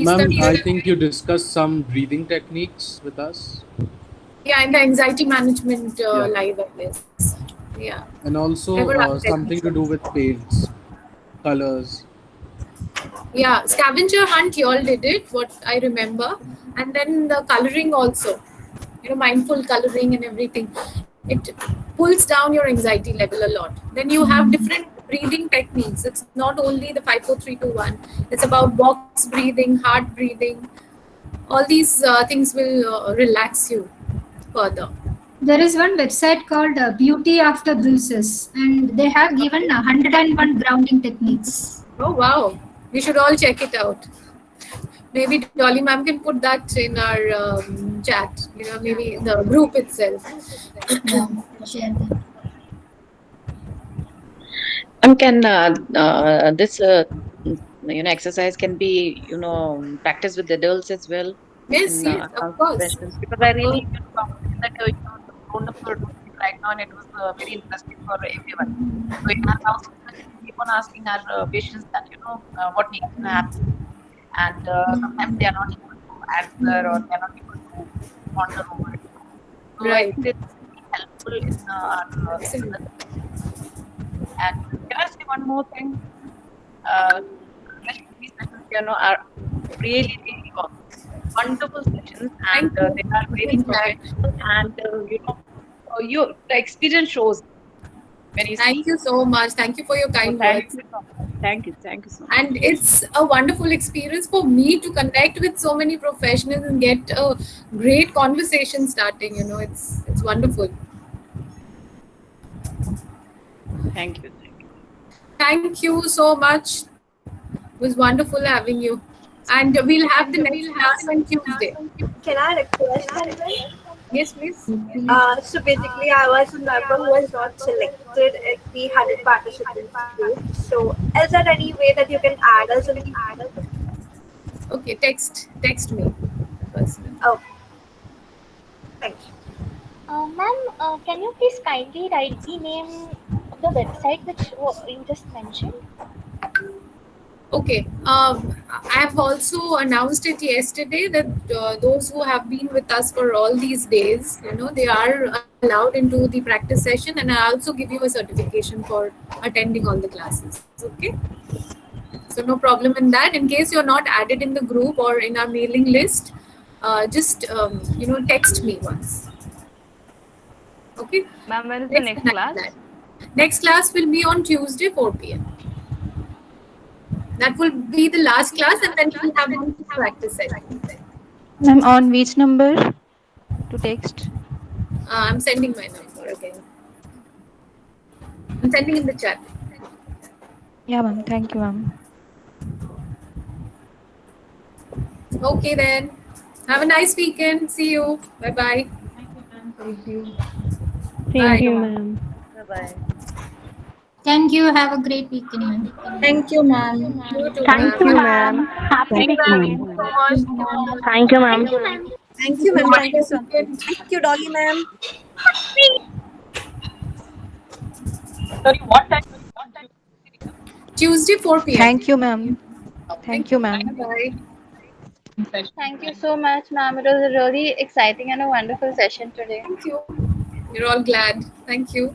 Speaker 13: I think you discussed some breathing techniques with us.
Speaker 1: Yeah, in the anxiety management live, I guess. Yeah.
Speaker 13: And also something to do with paints, colors.
Speaker 1: Yeah, scavenger hunt, you all did it, what I remember. And then the coloring also, mindful coloring and everything. It pulls down your anxiety level a lot. Then you have different breathing techniques. It's not only the 5, 4, 3, 2, 1. It's about box breathing, heart breathing. All these things will relax you further.
Speaker 3: There is one website called Beauty After Bruises, and they have given 101 grounding techniques.
Speaker 1: Oh wow, we should all check it out. Maybe Dolly ma'am can put that in our chat, maybe the group itself.
Speaker 3: Share that.
Speaker 6: Can this exercise can be practiced with adults as well?
Speaker 1: Yes, yes, of course.
Speaker 6: Because I really that grown up are doing it right now, and it was very interesting for everyone. So in our house, we keep on asking our patients that what needs to happen, and sometimes they are not able to answer or they are not able to ponder over it. So
Speaker 1: Right.
Speaker 6: I think it's helpful in our and can I say one more thing? These sessions, are really, really wonderful sessions, and they are very professional, and the experience shows.
Speaker 1: Thank you so much. Thank you for your kind words.
Speaker 6: Thank you so much.
Speaker 1: And it's a wonderful experience for me to connect with so many professionals and get a great conversation starting. It's wonderful.
Speaker 6: Thank you.
Speaker 1: Thank you so much. It was wonderful having you. And we'll have the next class on Tuesday.
Speaker 11: Can I request something?
Speaker 1: Yes, please.
Speaker 11: So basically, I was a member who was not selected at the 100 participants group. So is there any way that you can add us in?
Speaker 1: Okay, text me.
Speaker 11: Oh, thank you.
Speaker 8: Ma'am, can you please kindly write the name of the website which you just mentioned?
Speaker 1: Okay. I have also announced it yesterday that those who have been with us for all these days, they are allowed into the practice session, and I also give you a certification for attending all the classes. Okay. So no problem in that. In case you're not added in the group or in our mailing list, just text me once. Okay.
Speaker 7: Ma'am, when is the next class?
Speaker 1: Next class will be on Tuesday, 4 p.m. That will be the last class, and then we'll have one practice session.
Speaker 10: Ma'am, on which number to text?
Speaker 1: I'm sending my number again. I'm sending in the chat.
Speaker 10: Yeah, ma'am. Thank you, ma'am.
Speaker 1: Okay, then. Have a nice weekend. See you. Bye-bye.
Speaker 10: Thank you.
Speaker 1: Thank you,
Speaker 10: ma'am.
Speaker 6: Bye-bye.
Speaker 3: Thank you. Have a great weekend, ma'am.
Speaker 16: Thank you, ma'am.
Speaker 10: Thank you, ma'am.
Speaker 15: Thank you so much.
Speaker 10: Thank you, ma'am.
Speaker 16: Thank you, ma'am. Thank you so much. Thank you, Dolly, ma'am.
Speaker 2: Sorry, what time?
Speaker 1: Tuesday, 4 p.m.
Speaker 10: Thank you, ma'am. Thank you, ma'am.
Speaker 1: Bye.
Speaker 17: Thank you so much, ma'am. It was a really exciting and a wonderful session today.
Speaker 1: Thank you. We're all glad. Thank you.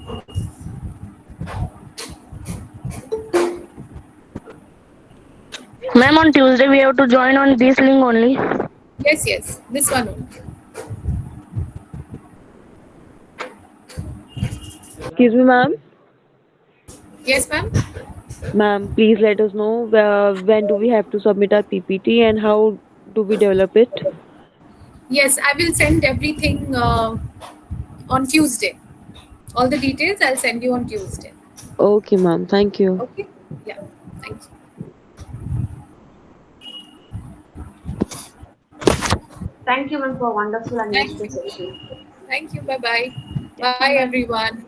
Speaker 17: Ma'am, on Tuesday we have to join on this link only.
Speaker 1: Yes, yes. This one only.
Speaker 18: Excuse me, ma'am.
Speaker 1: Yes, ma'am.
Speaker 18: Ma'am, please let us know when do we have to submit our PPT and how do we develop it?
Speaker 1: Yes, I will send everything on Tuesday. All the details I'll send you on Tuesday.
Speaker 18: Okay, ma'am. Thank you.
Speaker 1: Okay. Yeah. Thank you.
Speaker 19: Thank you, ma'am, for wonderful and
Speaker 1: Thank
Speaker 19: useful
Speaker 1: you.
Speaker 19: session.
Speaker 1: Thank you. Bye-bye. Bye, everyone.